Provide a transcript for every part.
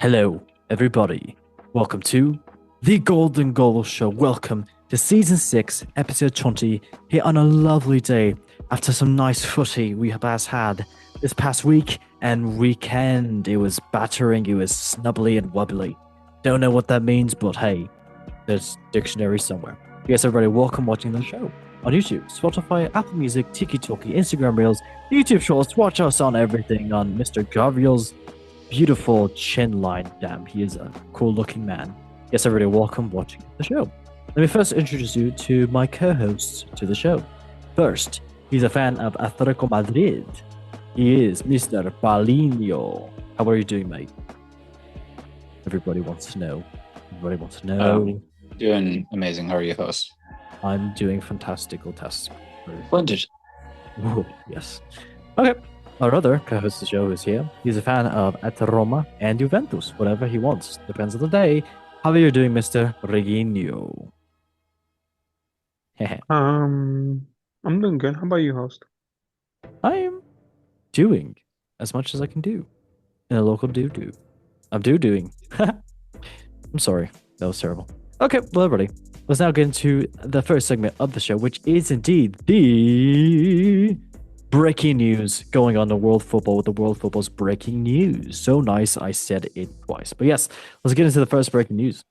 Hello, everybody. Welcome to the Golden Goal Show. Welcome to Season 6, Episode 20, here on a lovely day after some nice footy we have had this past week and weekend. It was battering, it was snubbly and wobbly. Don't know what that means, but hey, there's dictionary somewhere. Yes, everybody, welcome watching the show on YouTube, Spotify, Apple Music, TikTok, Instagram Reels, YouTube Shorts. Watch us on everything on Mr. Gabriel's beautiful chin line. Damn, he is a cool looking man. Yes, everybody, welcome watching the show. Let me first introduce you to my co-hosts to the show. First, he's a fan of Atletico Madrid. He is Mr. Paulinho. How are you doing, mate? Everybody wants to know. Everybody wants to know. Doing amazing. How are you, host? I'm doing fantastical tests. Splendid. Ooh, yes. Okay. Our other co-host of the show is here. He's a fan of Roma and Juventus, whatever he wants. Depends on the day. How are you doing, Mr. Reginho? I'm doing good. How about you, host? I am doing as much as I can do in a local doo-doo. I'm doo-dooing. I'm sorry. That was terrible. Okay, well, everybody, let's now get into the first segment of the show, which is indeed the breaking news going on in world football with the world football's breaking news. So nice, I said it twice. But yes, let's get into the first breaking news.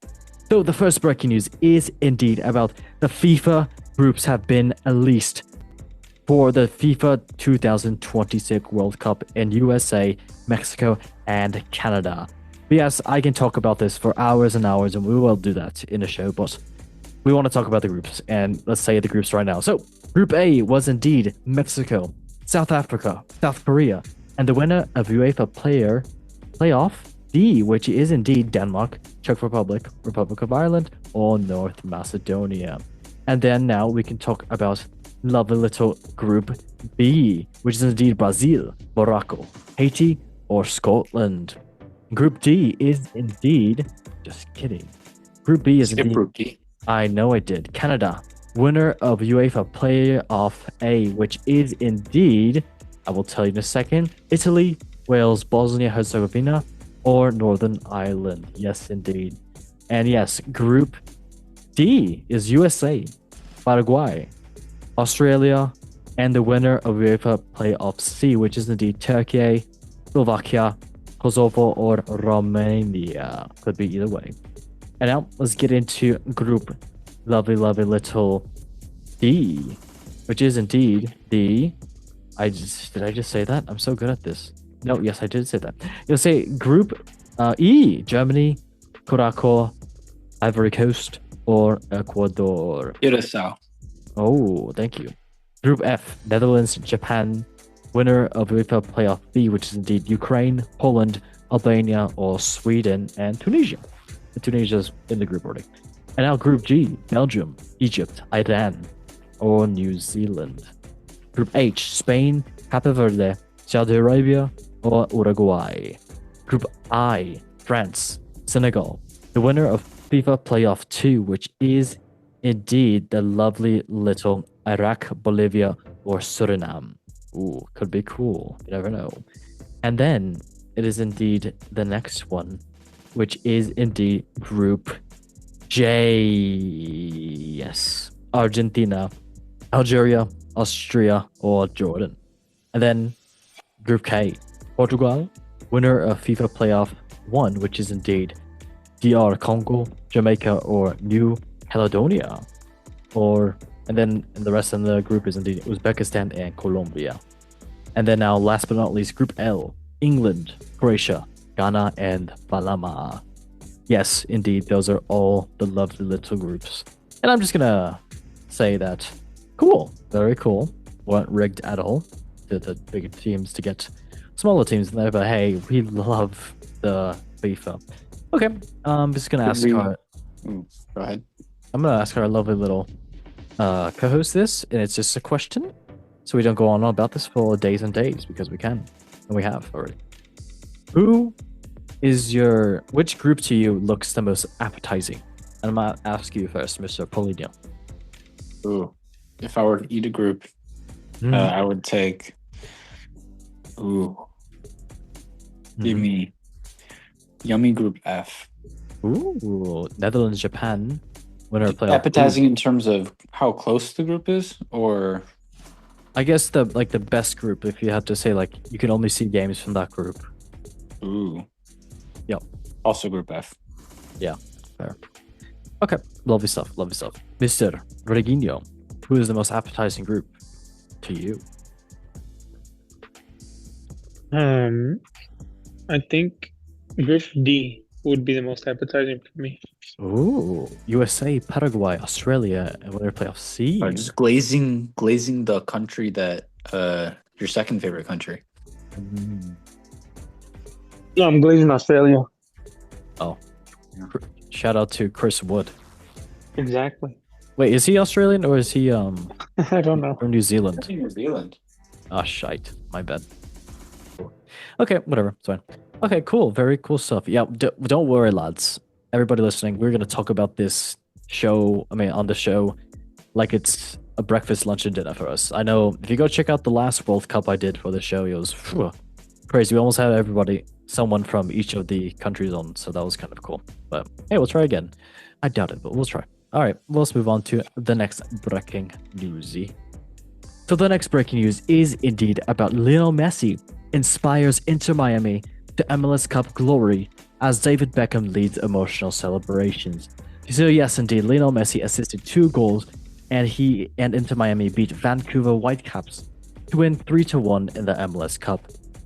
So the first breaking news is indeed about the FIFA groups have been released for the FIFA 2026 World Cup in USA, Mexico, and Canada. But yes, I can talk about this for hours and hours, and we will do that in the show, but we want to talk about the groups, and let's say the groups right now. So, Group A was indeed Mexico, South Africa, South Korea, and the winner of UEFA Playoff D, which is indeed Denmark, Czech Republic, Republic of Ireland, or North Macedonia. And then now we can talk about lovely little Group B, which is indeed Brazil, Morocco, Haiti, or Scotland. Group D is indeed, just kidding. Group B is indeed, Group D. I know I did, Canada, winner of UEFA Playoff A, which is indeed, I will tell you in a second, Italy, Wales, Bosnia-Herzegovina, or Northern Ireland. Yes, indeed. And yes, Group D is USA, Paraguay, Australia, and the winner of UEFA Playoff C, which is indeed Turkey, Slovakia, Kosovo, or Romania. Could be either way. And now let's get into Group lovely little D, which is indeed the did I just say that? I'm so good at this. No, yes, I did say that. You'll say Group E, Germany, Curacao, Ivory Coast, or Ecuador. Curacao. Oh, thank you. Group F, Netherlands, Japan, winner of UEFA Playoff B, which is indeed Ukraine, Poland, Albania, or Sweden, and Tunisia. Tunisia's in the group already. And now Group G, Belgium, Egypt, Iran, or New Zealand. Group H, Spain, Cape Verde, Saudi Arabia, or Uruguay. Group I, France, Senegal, the winner of FIFA Playoff 2, which is indeed the lovely little Iraq, Bolivia, or Suriname. Ooh, could be cool. You never know. And then it is indeed the next one, which is indeed Group J. Yes. Argentina, Algeria, Austria, or Jordan. And then Group K, Portugal, winner of FIFA Playoff 1, which is indeed DR Congo, Jamaica, or New Caledonia. And then the rest of the group is indeed Uzbekistan and Colombia. And then now, last but not least, Group L, England, Croatia, Ghana, and Panama. Yes, indeed, those are all the lovely little groups. And I'm just gonna say that, cool, very cool. Weren't rigged at all to the bigger teams to get smaller teams in there, but hey, we love the FIFA. Okay, I'm just gonna ask Go ahead. I'm gonna ask our lovely little co-host this, and it's just a question, so we don't go on about this for days and days, because we can, and we have already. Which group to you looks the most appetizing? And I'm gonna ask you first, Mr. Polino. Ooh, if I were to eat a group, I would take. Give me Yummy Group F. Ooh, Netherlands, Japan, winner of playoff B. Appetizing in terms of how close the group is, or I guess the best group, if you had to say like you can only see games from that group. ooh, Yep. also Group F. Yeah, fair. Okay, lovely stuff, lovely stuff. Mr. Reginho, who is the most appetizing group to you? I think Group D would be the most appetizing for me. Ooh, USA, Paraguay, Australia, and winner of playoff C. Or just glazing the country that your second favorite country. Mm. No, I'm glazing Australia. Oh, shout out to Chris Wood. Exactly. Wait, is he Australian or is he I don't know. from New Zealand? New Zealand. Ah, shite. My bad. Okay, whatever. It's fine. Okay, cool. Very cool stuff. Yeah, don't worry, lads. Everybody listening, we're gonna talk about this show. I mean, on the show, like it's a breakfast, lunch, and dinner for us. I know if you go check out the last World Cup I did for the show, it was crazy. We almost had someone from each of the countries on, so that was kind of cool. But hey, we'll try again. I doubt it, but we'll try. All right, let's move on to the next breaking newsy. So the next breaking news is indeed about Lionel Messi inspires Inter Miami to MLS Cup glory as David Beckham leads emotional celebrations. So yes, indeed, Lionel Messi assisted 2 goals, and he and Inter Miami beat Vancouver Whitecaps to win 3-1 in the MLS Cup.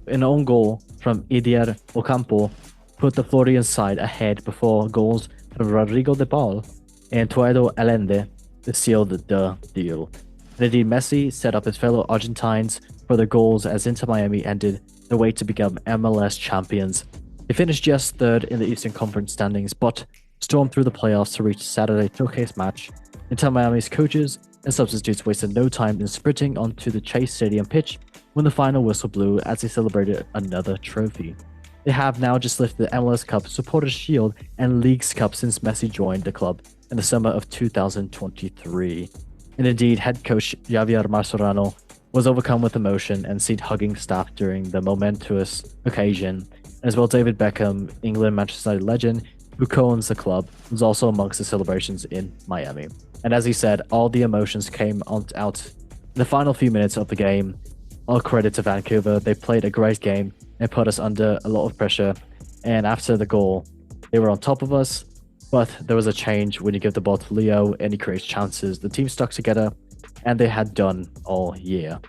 An own goal from Idir Ocampo put the Floridian side ahead before goals from Rodrigo de Paul and Tuedo Allende sealed the deal. And indeed, Messi set up his fellow Argentines for the goals as Inter Miami ended the way to become MLS champions. They finished just third in the Eastern Conference standings, but stormed through the playoffs to reach Saturday showcase match. Inter Miami's coaches and substitutes wasted no time in sprinting onto the Chase Stadium pitch when the final whistle blew as they celebrated another trophy. They have now just lifted the MLS Cup, Supporters Shield, and Leagues Cup since Messi joined the club in the summer of 2023. And indeed, head coach Javier Mascherano was overcome with emotion and seen hugging staff during the momentous occasion. As well, David Beckham, England Manchester United legend, who co-owns the club, was also amongst the celebrations in Miami. And as he said, all the emotions came out in the final few minutes of the game. All credit to Vancouver. They played a great game and put us under a lot of pressure. And after the goal, they were on top of us. But there was a change when you give the ball to Leo and he creates chances. The team stuck together, and they had done all year.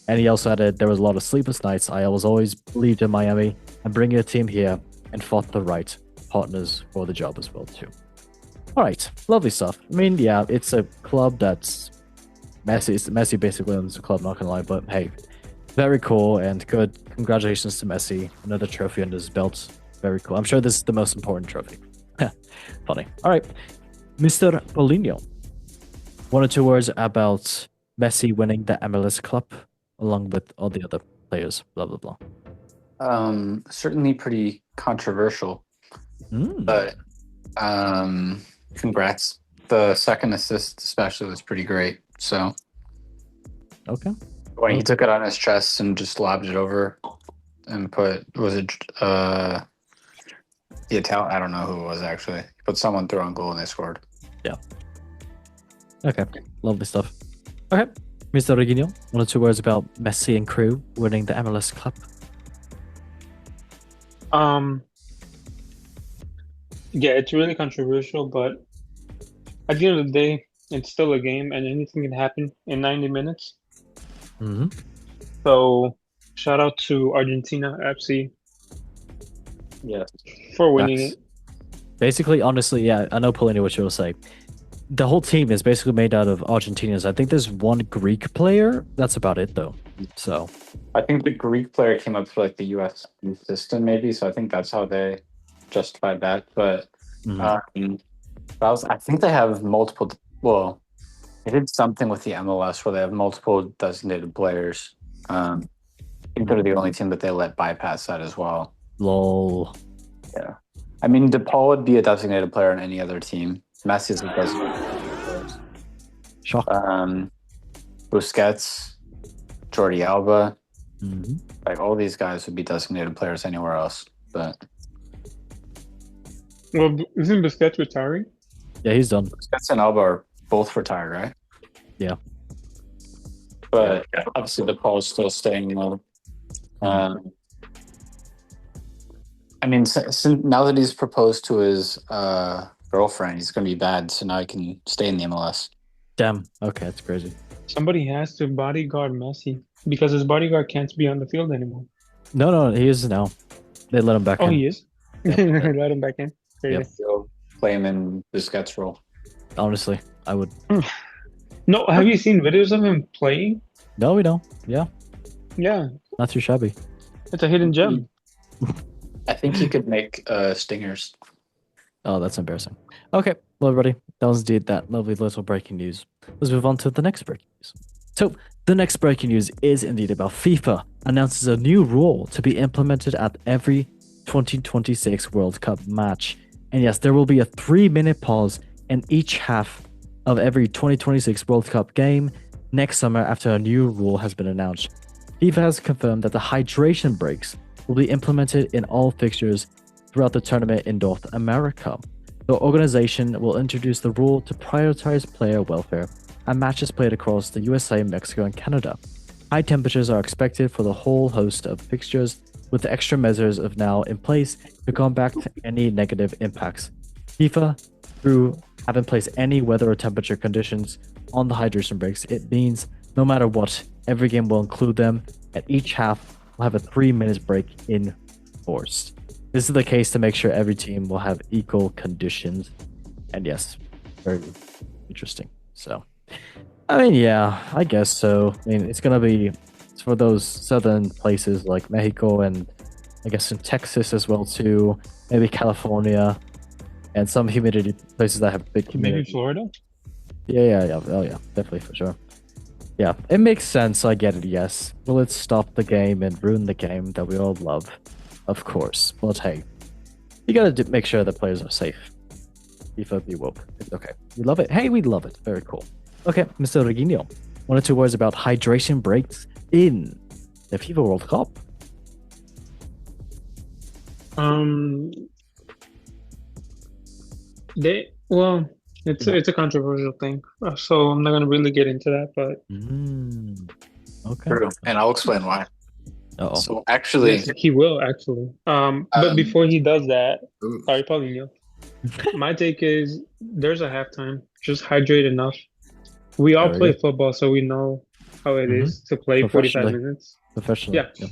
And he also added, there was a lot of sleepless nights. I was always believed in Miami and bringing a team here and fought the right partners for the job as well too. All right, lovely stuff. I mean, yeah, it's a club that's Messi basically owns the club, not gonna lie, but hey, very cool and good. Congratulations to Messi. Another trophy under his belt. Very cool. I'm sure this is the most important trophy. Funny. All right, Mr. Paulinho. 1 or 2 words about Messi winning the MLS Cup along with all the other players. Blah blah blah. Certainly pretty controversial, but congrats. The second assist especially was pretty great. So Okay. when he took it on his chest and just lobbed it over and the Italian, I don't know who it was actually, but someone threw on goal and they scored. Yeah. Okay. Lovely stuff. Okay. Mr. Reginho, 1 or 2 words about Messi and crew winning the MLS Cup. Yeah, it's really controversial, but at the end of the day, it's still a game and anything can happen in 90 minutes. Mm-hmm. So shout out to Argentina FC for winning it. Basically, honestly, yeah, I know Paulinho what you'll say. The whole team is basically made out of Argentinians. I think there's one Greek player. That's about it, though. So I think the Greek player came up through like the U.S. system, maybe. So I think that's how they justified that. But I think they have multiple. Well, they did something with the MLS where they have multiple designated players. I think they're the only team that they let bypass that as well. lol. Yeah, I mean, DePaul would be a designated player on any other team. Messi is a designated player. Shock. Busquets, Jordi Alba, Mm-hmm. like all these guys would be designated players anywhere else. But Well, isn't Busquets retiring? Yeah, he's done. Busquets and Alba are both retired, right? Yeah. But obviously the Paul's still staying low. I mean, now that he's proposed to his girlfriend, he's going to be bad. So now he can stay in the MLS. Damn. Okay, that's crazy. Somebody has to bodyguard Messi because his bodyguard can't be on the field anymore. No, he is now. They let him back in. Oh, he is? Yep. Let him back in. Crazy. Yep. He'll play him in Busquets' role. Honestly, I would. No, have you seen videos of him playing? No, we don't. Yeah, Yeah, not too shabby. it's a hidden gem. I think he could make stingers. Oh, that's embarrassing. Okay, well, everybody, that was indeed that lovely little breaking news. Let's move on to the next breaking news. So, the next breaking news is indeed about FIFA announces a new rule to be implemented at every 2026 World Cup match. And yes, there will be a 3-minute pause in each half of every 2026 World Cup game next summer after a new rule has been announced. FIFA has confirmed that the hydration breaks will be implemented in all fixtures throughout the tournament in North America. The organization will introduce the rule to prioritize player welfare and matches played across the USA, Mexico, and Canada. High temperatures are expected for the whole host of fixtures, with the extra measures of now in place to combat any negative impacts. FIFA, through having placed any weather or temperature conditions on the hydration breaks, it means no matter what, every game will include them, and each half will have a 3 minute break enforced. This is the case to make sure every team will have equal conditions. And yes, very interesting. So, I mean, yeah, I guess so. I mean, it's going to be for those southern places like Mexico and I guess in Texas as well too, maybe California and some humidity places that have big humidity. Maybe Florida? Yeah. Oh yeah, definitely for sure. Yeah, it makes sense. I get it. Yes. Will it stop the game and ruin the game that we all love? Of course. But hey, you gotta make sure the players are safe. FIFA be woke. It's okay. We love it. Hey, we love it. Very cool. Okay, Mr. Reginio, 1 or 2 words about hydration breaks in the FIFA World Cup. It's a controversial thing, so I'm not gonna really get into that. But Okay. True. And I'll explain why. Uh-oh. So actually, yes, he will actually. But before he does that, sorry, Paulinho. My take is there's a halftime. Just hydrate enough. We all play football, so we know how it is to play 45 minutes. Professionally. Yeah.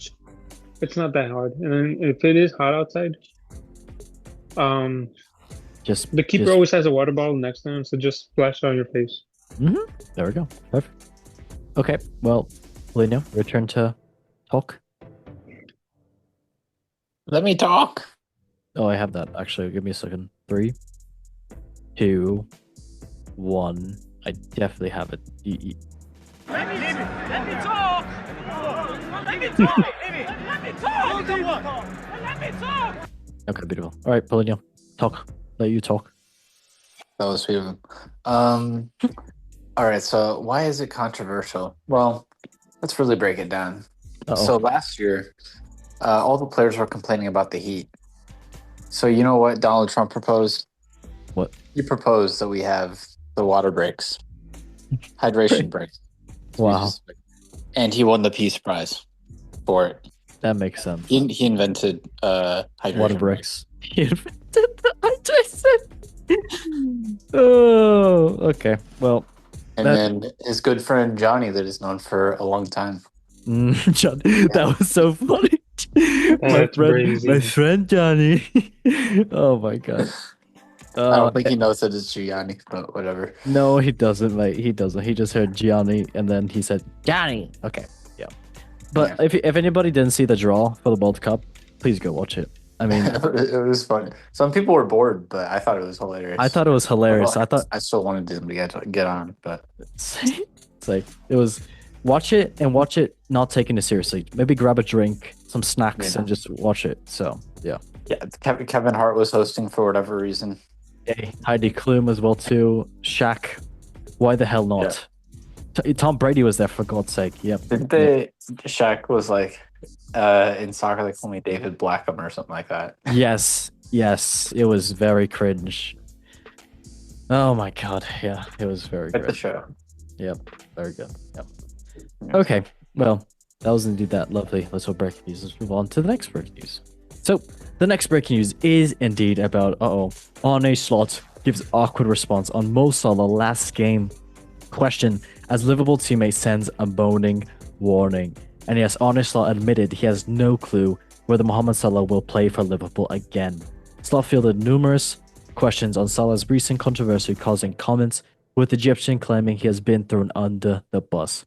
It's not that hard. And then if it is hot outside, the keeper always has a water bottle next to him, so just splash it on your face. There we go. Perfect. Okay, well, Lino, return to talk. let me talk. Oh, I have that. Actually, give me a second. 3, 2, 1. I definitely have it. Let me talk! Let me talk! Let me talk! Let me talk! Okay, beautiful. All right, Paulinho, talk. Let you talk. That was sweet of him. All right, so why is it controversial? Well, let's really break it down. Uh-oh. So last year, all the players were complaining about the heat. So you know what Donald Trump proposed? What? He proposed that we have the water breaks, hydration breaks. Wow. And he won the Peace Prize for it. That makes sense. He invented hydration Water breaks. He invented the hydration. Oh, okay. Well, And then his good friend Johnny, that is known for a long time. John, that was so funny. My friend Johnny. Oh my god. I don't think he knows that it's Gianni, but whatever. No, he doesn't, mate. He doesn't. He just heard Gianni and then he said Johnny. Okay, yeah. But if anybody didn't see the draw for the World Cup, please go watch it. I mean, it was fun. Some people were bored, but I thought it was hilarious. I thought it was hilarious. Well, I still wanted them to get on, but it's like it was. Watch it and watch it not taking it seriously. Maybe grab a drink, some snacks, and just watch it. So yeah. Yeah, Kevin Hart was hosting for whatever reason. Yeah, Heidi Klum as well too. Shaq. Why the hell not? Yeah. Tom Brady was there for God's sake. Yep. Didn't they? Shaq was like in soccer, they call me David Blackham or something like that. Yes. Yes, it was very cringe. Oh my god, yeah, it was very At the good. show. Yep, very good. Yep. Yes. Okay, well, that was indeed that lovely little breaking news. Let's move on to the next breaking news. So, the next breaking news is indeed about, Arne Slot gives awkward response on Mo Salah last game question as Liverpool teammate sends a moaning warning. And yes, Arne Slot admitted he has no clue whether Mohamed Salah will play for Liverpool again. Slot fielded numerous questions on Salah's recent controversy, causing comments with the Egyptian claiming he has been thrown under the bus.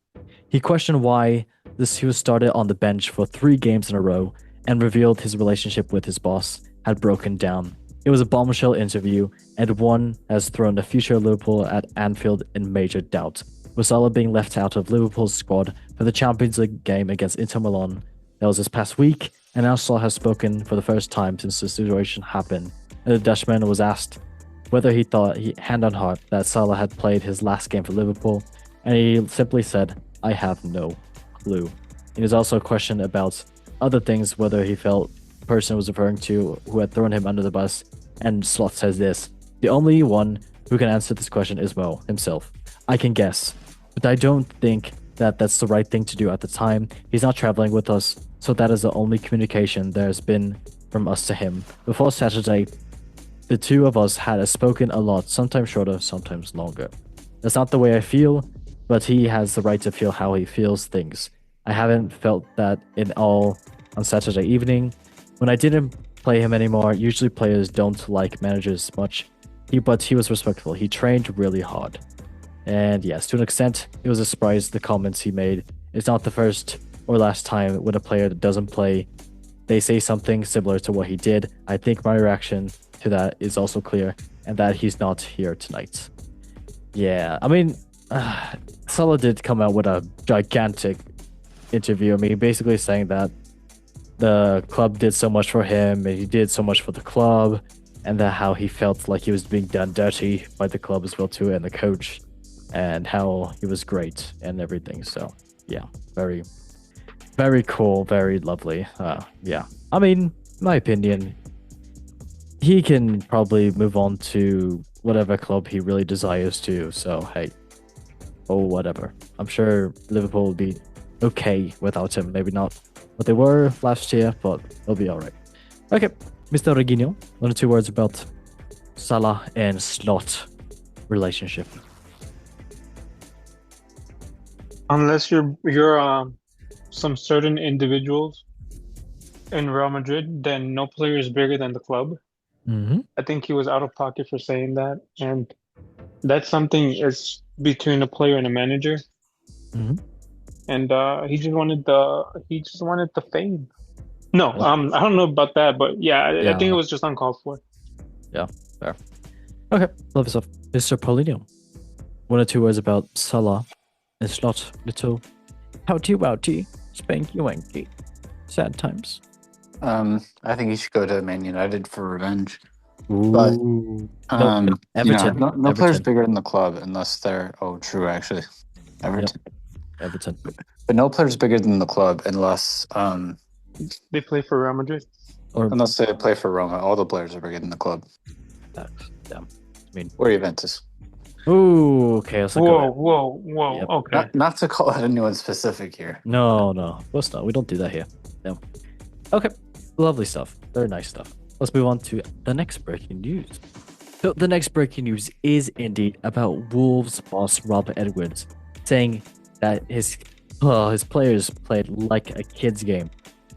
He questioned why he was started on the bench for 3 games in a row and revealed his relationship with his boss had broken down. It was a bombshell interview and one has thrown the future of Liverpool at Anfield in major doubt, with Salah being left out of Liverpool's squad for the Champions League game against Inter Milan. That was this past week, and now Salah has spoken for the first time since the situation happened. And the Dutchman was asked whether he thought, hand on heart, that Salah had played his last game for Liverpool, and he simply said, "I have no clue." He was also questioned about other things, whether he felt the person was referring to who had thrown him under the bus, and Slot says this: "The only one who can answer this question is Mo himself. I can guess, but I don't think that that's the right thing to do at the time. He's not traveling with us, so that is the only communication there's been from us to him. Before Saturday, the two of us had spoken a lot, sometimes shorter, sometimes longer. That's not the way I feel, but he has the right to feel how he feels things. I haven't felt that in all on Saturday evening. When I didn't play him anymore, usually players don't like managers much, but he was respectful. He trained really hard." And yes, to an extent, it was a surprise the comments he made. It's not the first or last time when a player doesn't play, they say something similar to what he did. I think my reaction to that is also clear, and that he's not here tonight. Yeah, I mean, Salah did come out with a gigantic interview. I mean, basically saying that the club did so much for him, and he did so much for the club, and that how he felt like he was being done dirty by the club as well too, and the coach, and how he was great and everything. So yeah, very, very cool, very lovely. Yeah, I mean, in my opinion, he can probably move on to whatever club he really desires to. So hey, whatever. I'm sure Liverpool will be okay without him. Maybe not what they were last year, but they'll be all right. Okay, Mr. Reguinho, 1 or 2 words about Salah and Slot relationship. Unless you're some certain individuals in Real Madrid, then no player is bigger than the club. Mm-hmm. I think he was out of pocket for saying that, and that's something is between a player and a manager. Mm-hmm. And he just wanted the fame. No, I don't know about that, but yeah, I think it was just uncalled for. Yeah, fair. Okay, love yourself, Mr. Paulinho. 1 or 2 words about Salah and Slot. Little howdy, spanky wanky. Sad times. I think he should go to Man United for revenge. Ooh. But Everton. No player's bigger than the club unless they're true actually. Everton. Yep. Everton. But no player's bigger than the club unless they play for Real Madrid. Or unless they play for Roma. All the players are bigger than the club. Yeah. I mean, or Juventus. Ooh, okay. Whoa. Yep. Okay. Not to call out anyone specific here. No, of course not. We don't do that here. No. Okay, lovely stuff. Very nice stuff. Let's move on to the next breaking news. So the next breaking news is indeed about Wolves boss Rob Edwards saying that his players played like a kid's game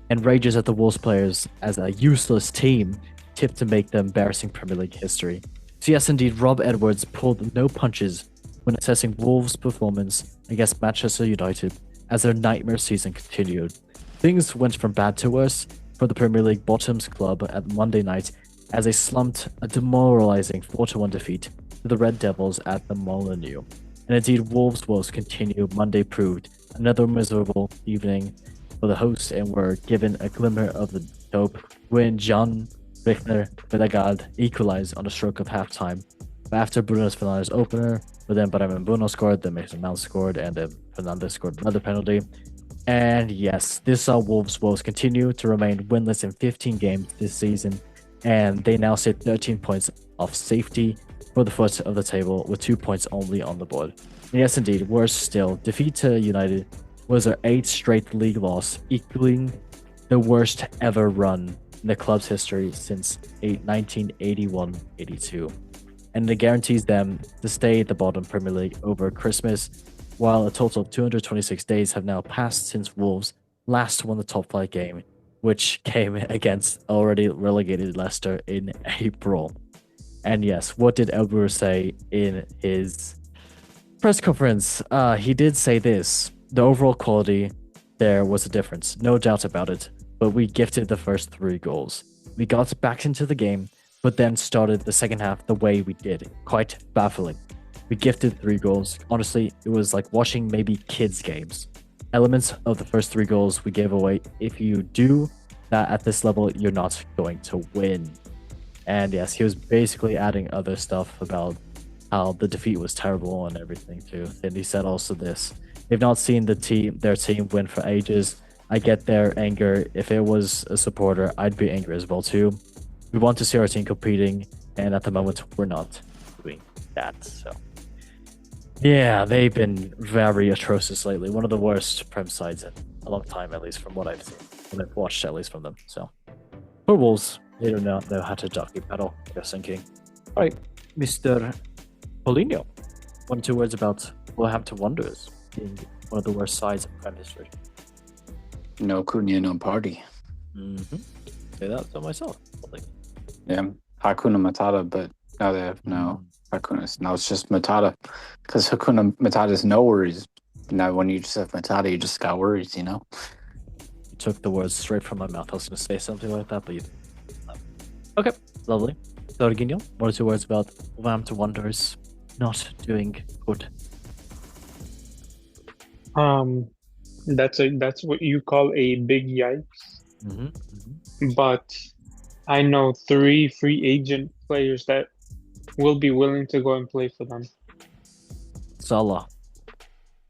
and rages at the Wolves players as a useless team tipped to make the embarrassing Premier League history. So yes, indeed, Rob Edwards pulled no punches when assessing Wolves' performance against Manchester United as their nightmare season continued. Things went from bad to worse for the Premier League bottoms club at Monday night as they slumped a demoralizing 4-1 defeat to the Red Devils at the Molineux. And indeed, Wolves' woes continued. Monday proved another miserable evening for the hosts and were given a glimmer of the dope when John Richter Vedagad equalized on the stroke of halftime. After Bruno Fernandes' opener, but then Bremen Bruno scored, then Mason Mount scored, and then Fernandes scored another penalty. And yes, this saw Wolves' woes continue to remain winless in 15 games this season and they now sit 13 points off safety for the foot of the table with 2 points only on the board. And yes, indeed, worse still, defeat to United was their 8th straight league loss, equaling the worst ever run in the club's history since 1981-82. And it guarantees them to stay at the bottom Premier League over Christmas, while a total of 226 days have now passed since Wolves last won the top flight game, which came against already relegated Leicester in April. And yes, what did El Brewer say in his press conference? He did say this: the overall quality there was a difference, no doubt about it, but we gifted the first 3 goals. We got back into the game, but then started the second half the way we did. Quite baffling. We gifted 3 goals. Honestly, it was like watching maybe kids' games. Elements of the first 3 goals we gave away. If you do that at this level, you're not going to win. And yes, he was basically adding other stuff about how the defeat was terrible and everything too. And he said also this: they've not seen their team win for ages. I get their anger. If it was a supporter, I'd be angry as well too. We want to see our team competing, and at the moment, we're not doing that. So yeah, they've been very atrocious lately. One of the worst Prem sides in a long time, at least from what I've seen, and I've watched at least from them. So for Wolves, they don't know how to jockey pedal. They're sinking. All right, Mr. Paulinho, 1 or 2 words about Wolverhampton Wanderers being one of the worst sides in Prem history. No Cunha, no party. Say that to myself. Yeah, Hakuna Matata, but now they have no Hakunas. Now it's just Matata, because Hakuna Matata is no worries. Now when you just have Matata, you just got worries, you know? You took the words straight from my mouth. I was going to say something like that, but you didn't. Okay, lovely. Jorginho, 1 or 2 words about Wolverhampton Wanderers not doing good. That's what you call a big yikes. But I know 3 free agent players that will be willing to go and play for them. Salah.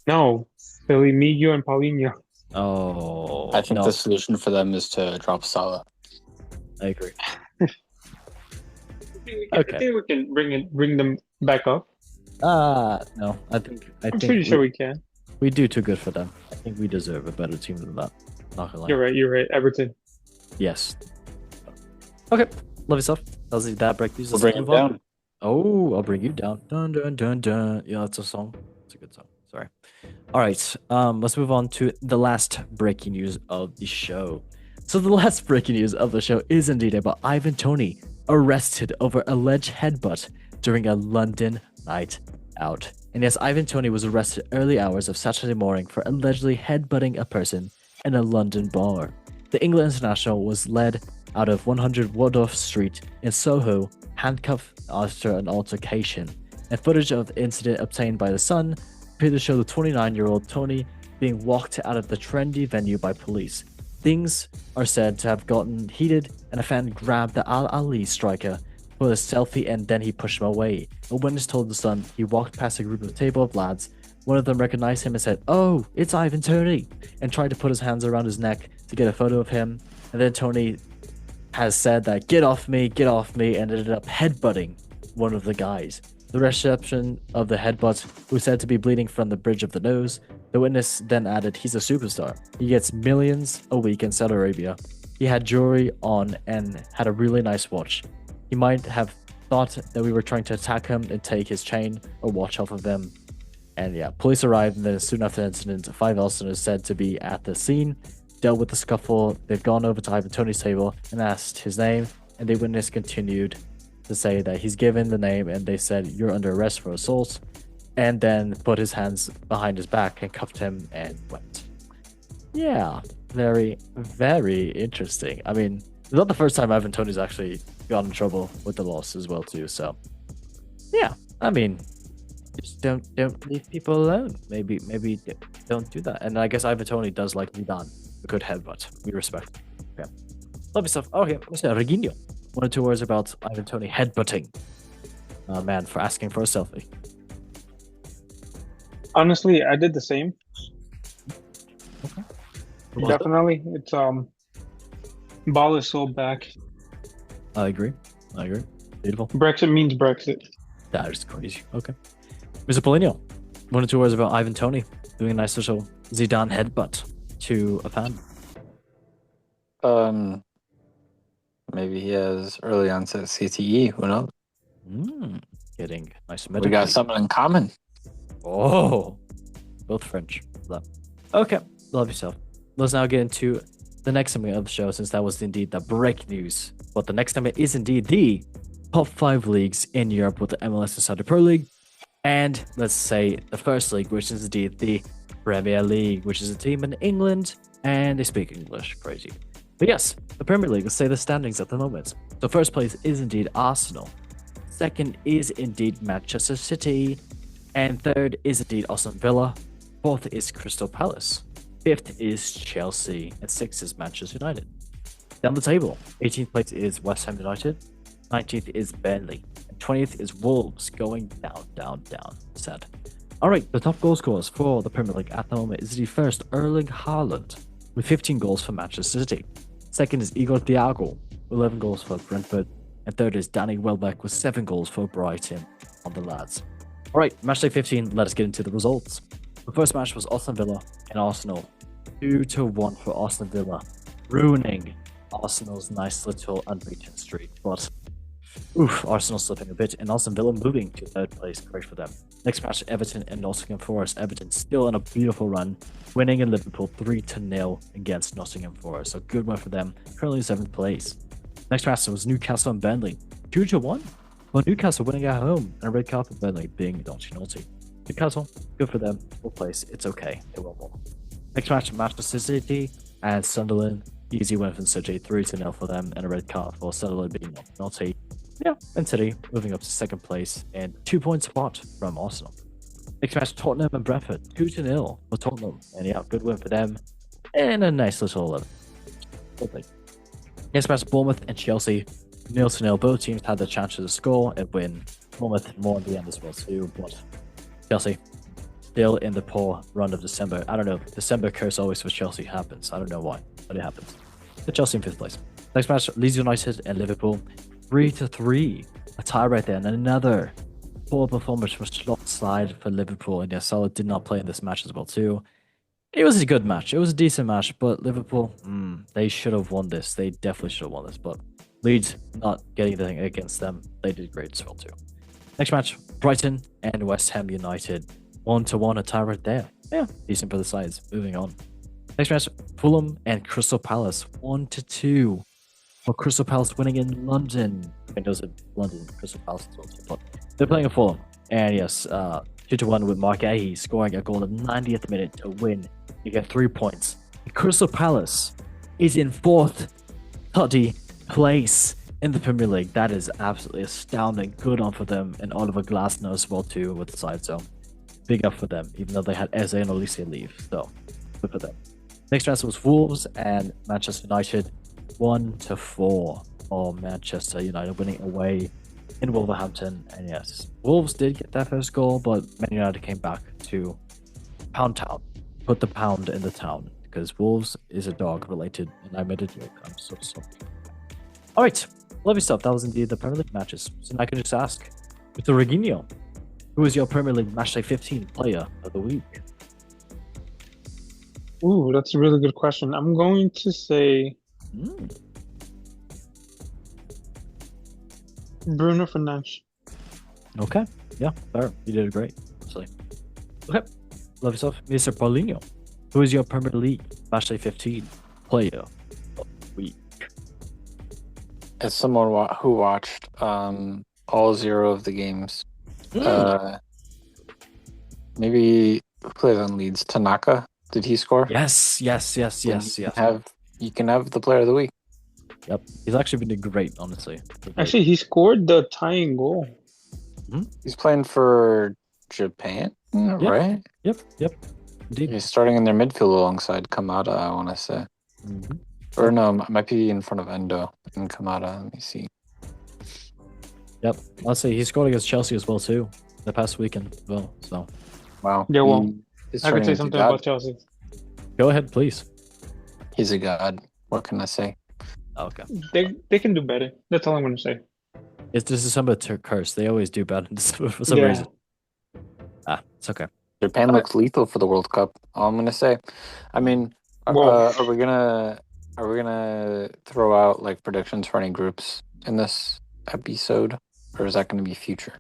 No, Billy Miguel and Paulinho. Oh, I think the solution for them is to drop Salah. I agree. I think we can bring them back up. No, I'm pretty sure we can. We do too good for them. I think we deserve a better team than that. Not gonna lie. You're right. Everton. Yes. Okay, love yourself. How's that break news? We'll bring him down. Oh, I'll bring you down. Dun dun dun dun. Yeah, that's a song. It's a good song. Sorry. All right. Let's move on to the last breaking news of the show. So the last breaking news of the show is indeed about Ivan Toney arrested over alleged headbutt during a London night out. And yes, Ivan Toney was arrested early hours of Saturday morning for allegedly headbutting a person in a London bar. The England international was led out of 100 Waldorf Street in Soho, handcuffed after an altercation. And footage of the incident obtained by The Sun appeared to show the 29-year-old Toney being walked out of the trendy venue by police. Things are said to have gotten heated, and a fan grabbed the Al Ali striker for a selfie, and then he pushed him away. A witness told The Sun he walked past a group of table of lads. One of them recognized him and said, "Oh, it's Ivan Toney," and tried to put his hands around his neck to get a photo of him. And then Toney has said that, get off me, and ended up headbutting one of the guys. The reception of the headbutt was said to be bleeding from the bridge of the nose. The witness then added, he's a superstar. He gets millions a week in Saudi Arabia. He had jewelry on and had a really nice watch. He might have thought that we were trying to attack him and take his chain or watch off of him. And yeah, police arrived, and then soon after the incident, 5 Elstoners said to be at the scene, dealt with the scuffle. They've gone over to Ivan Toney's table and asked his name, and the witness continued to say that he's given the name, and they said, you're under arrest for assault, and then put his hands behind his back and cuffed him and went. Yeah, very, very interesting. I mean, it's not the first time Ivan Toney's actually got in trouble with the loss as well too, so yeah, I mean, just don't leave people alone. Maybe don't do that. And I guess Ivan Toney does like Zidane, a good headbutt. We respect. Okay, love yourself. Okay, Mr. Reginho, 1 or 2 words about Ivan Toney headbutting man for asking for a selfie. Honestly, I did the same. Okay. Definitely, it's ball is so back. I agree. Beautiful. Brexit means Brexit. That is crazy. Okay. Mr. Polino, 1 or 2 words about Ivan Toney doing a nice little Zidane headbutt to a fan. Maybe he has early onset CTE. Who knows? Getting nice We medical. got something in common. Oh, both French. Love. Okay, love yourself. Let's now get into the next segment of the show, since that was indeed the break news. But the next segment is indeed the top 5 leagues in Europe with the MLS and Saudi Pro League. And let's say the first league, which is indeed the Premier League, which is a team in England, and they speak English. Crazy. But yes, the Premier League, let's say the standings at the moment. So first place is indeed Arsenal. Second is indeed Manchester City. And third is indeed Aston Villa. Fourth is Crystal Palace. Fifth is Chelsea. And sixth is Manchester United. Down the table, 18th place is West Ham United. 19th is Burnley. And 20th is Wolves, going down. Sad. Alright, the top goal scorers for the Premier League at the moment is the first Erling Haaland with 15 goals for Manchester City. Second is Igor Thiago, 11 goals for Brentford. And third is Danny Welbeck with 7 goals for Brighton on the lads. Alright, match day 15, let us get into the results. The first match was Aston Villa and Arsenal. 2-1 for Aston Villa, ruining Arsenal's nice little unbeaten streak. But Arsenal slipping a bit, and Aston Villa moving to third place. Great for them. Next match, Everton and Nottingham Forest. Everton still on a beautiful run, winning in Liverpool 3-0 against Nottingham Forest. So good one for them. Currently in 7th place. Next match was Newcastle and Burnley. 2-1. Well, Newcastle winning at home, and a red card for Burnley being naughty. Newcastle, good for them. 4th place. It's okay. They will more. Next match, Manchester City and Sunderland. Easy win from City, 3-0 for them, and a red card for Sunderland being naughty. Yeah, and City moving up to 2nd place and 2 points apart from Arsenal. Next match, Tottenham and Brentford, 2-0 for Tottenham, and yeah, good win for them, and a nice little 11. Next match, Bournemouth and Chelsea, 0-0. Both teams had the chance to score and win. Bournemouth more in the end as well too, but Chelsea still in the poor run of December. I don't know, December curse always for Chelsea happens. I don't know why, but it happens. The Chelsea in 5th place. Next match, Leeds United and Liverpool, 3-3. A tie right there, and another poor performance from slot side for Liverpool. And yeah, Salah did not play in this match as well too. It was a good match. It was a decent match, but Liverpool, they should have won this. They definitely should have won this, but Leeds not getting anything against them. They did great as well too. Next match, Brighton and West Ham United, 1-1, a tie right there. Yeah, decent for the sides. Moving on. Next match, Fulham and Crystal Palace, 1-2. For Crystal Palace winning in London. I know it's London, Crystal Palace as well, but they're playing in Fulham. And yes, 2-1 with Mark Ahi scoring a goal in the 90th minute to win. You get 3 points. Crystal Palace is in 4th place in the Premier League. That is absolutely astounding. Good on for them, and Oliver Glasner as well too with the side. So big up for them, even though they had Eze and Olise leave. So good for them. Next match was Wolves and Manchester United, 1-4 for Manchester United, winning away in Wolverhampton. And yes, Wolves did get their first goal, but Man United came back to Pound Town, put the pound in the town, because Wolves is a dog related, and I made a joke. I'm so sorry. All right, love your stuff. That was indeed the Premier League matches. So now I can just ask, Mr. Reginho, who is your Premier League Matchday 15 player of the week? Ooh, that's a really good question. I'm going to say Bruno Fernandes. Okay, yeah, fair. You did great. Actually. Okay, love yourself, Mr. Paulinho. Who is your Premier League Matchday 15 player of the week? As someone who watched all 0 of the games, maybe who plays on Leeds? Tanaka. Did he score? Yes. You can have the player of the week. Yep, he's actually been doing great, honestly. Actually, he scored the tying goal. He's playing for Japan, right? Yep. Indeed. He's starting in their midfield alongside Kamada, I want to say. Or no, might be in front of Endo and Kamada. Let me see. Yep, I'll say he scored against Chelsea as well too, the past weekend as well. So, wow. Yeah, well, I could say something about Chelsea. Go ahead, please. He's a god. What can I say? Okay. They can do better. That's all I'm gonna say. It's this December curse. They always do bad in December for some Yeah. reason. It's okay. Japan looks lethal for the World Cup. All I'm gonna say. I mean, Well, are we gonna throw out like predictions for any groups in this episode, or is that gonna be future?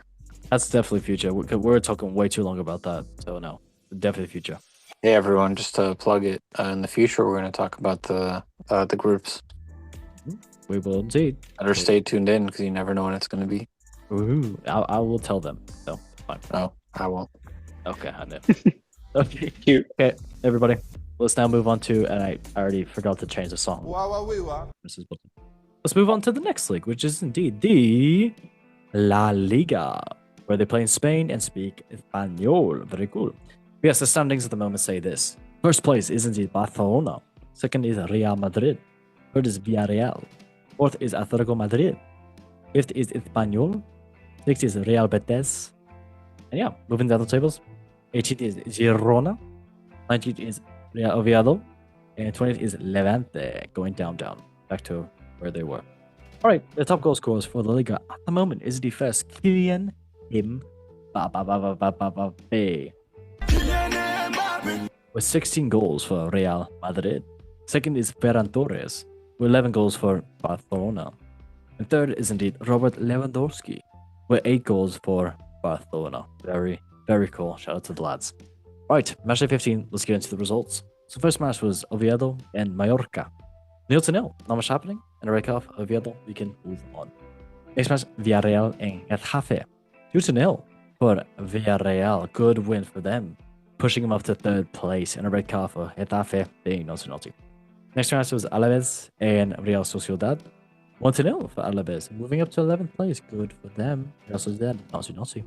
That's definitely future. We're talking way too long about that. So no, definitely future. Hey everyone, just to plug it. In the future, we're gonna talk about the groups. We will indeed. Better stay tuned in because you never know when it's gonna be. Ooh, I will tell them. So fine. No, I won't. Okay, I know. Okay. cute. Okay, everybody. Let's now move on to, and I already forgot to change the song. Let's move on to the next league, which is indeed the La Liga, where they play in Spain and speak Espanol. Very cool. Yes, the standings at the moment say this. First place is indeed Barcelona. Second is Real Madrid. Third is Villarreal. Fourth is Atletico Madrid. Fifth is Espanyol. Sixth is Real Betis. And yeah, moving down the tables. 18th is Girona. 19th is Real Oviedo. And 20th is Levante, going down, back to where they were. All right, the top goal scorers for the Liga at the moment is the first Kylian Mbappe with 16 goals for Real Madrid. Second is Ferran Torres with 11 goals for Barcelona. And third is indeed Robert Lewandowski with 8 goals for Barcelona. Very, very cool. Shout out to the lads. Right, match day 15. Let's get into the results. So first match was Oviedo and Mallorca. 0-0. Not much happening. And a red card for Oviedo. We can move on. Next match, Villarreal and Getafe. 2-0 for Villarreal. Good win for them, pushing them up to third place. And a red card for Getafe being naughty. Next match was Alaves and Real Sociedad. 1-0 for Alaves, moving up to 11th place. Good for them. Real Sociedad, naughty.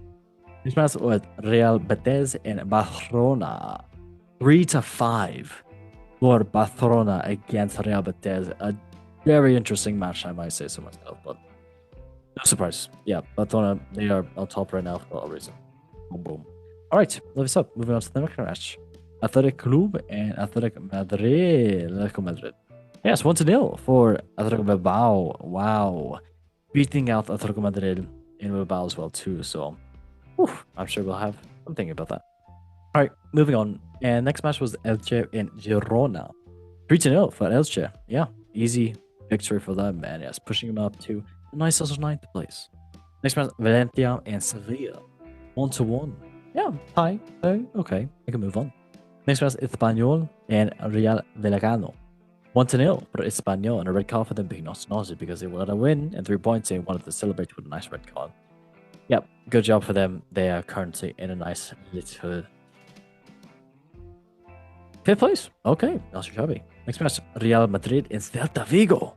Next match was Real Betis and Barcelona. 3-5 for Barcelona against Real Betis. A very interesting match, I might say so myself, but no surprise. Yeah, Barcelona, they are on top right now for a reason. Boom, boom. All right, let's up. Moving on to the next match. Athletic Club and Athletic Madrid. Yes, 1-0 for Athletic Bilbao. Wow. Beating out Athletic Madrid in Bilbao as well, too. So, I'm sure we'll have something about that. All right, moving on. And next match was Elche and Girona. 3-0 for Elche. Yeah, easy victory for them, man. Yes, pushing them up to a nice also 9th place. Next match, Valencia and Sevilla. 1-1. Yeah, hi. Okay, I can move on. Next match, Espanyol and Real Vallecano. 1-0 for Espanyol, and a red card for them being naughty because they wanted a win and 3 points. They wanted to celebrate with a nice red card. Yep, good job for them. They are currently in a nice little 5th place. Okay, not too shabby. Next match, Real Madrid and Celta Vigo.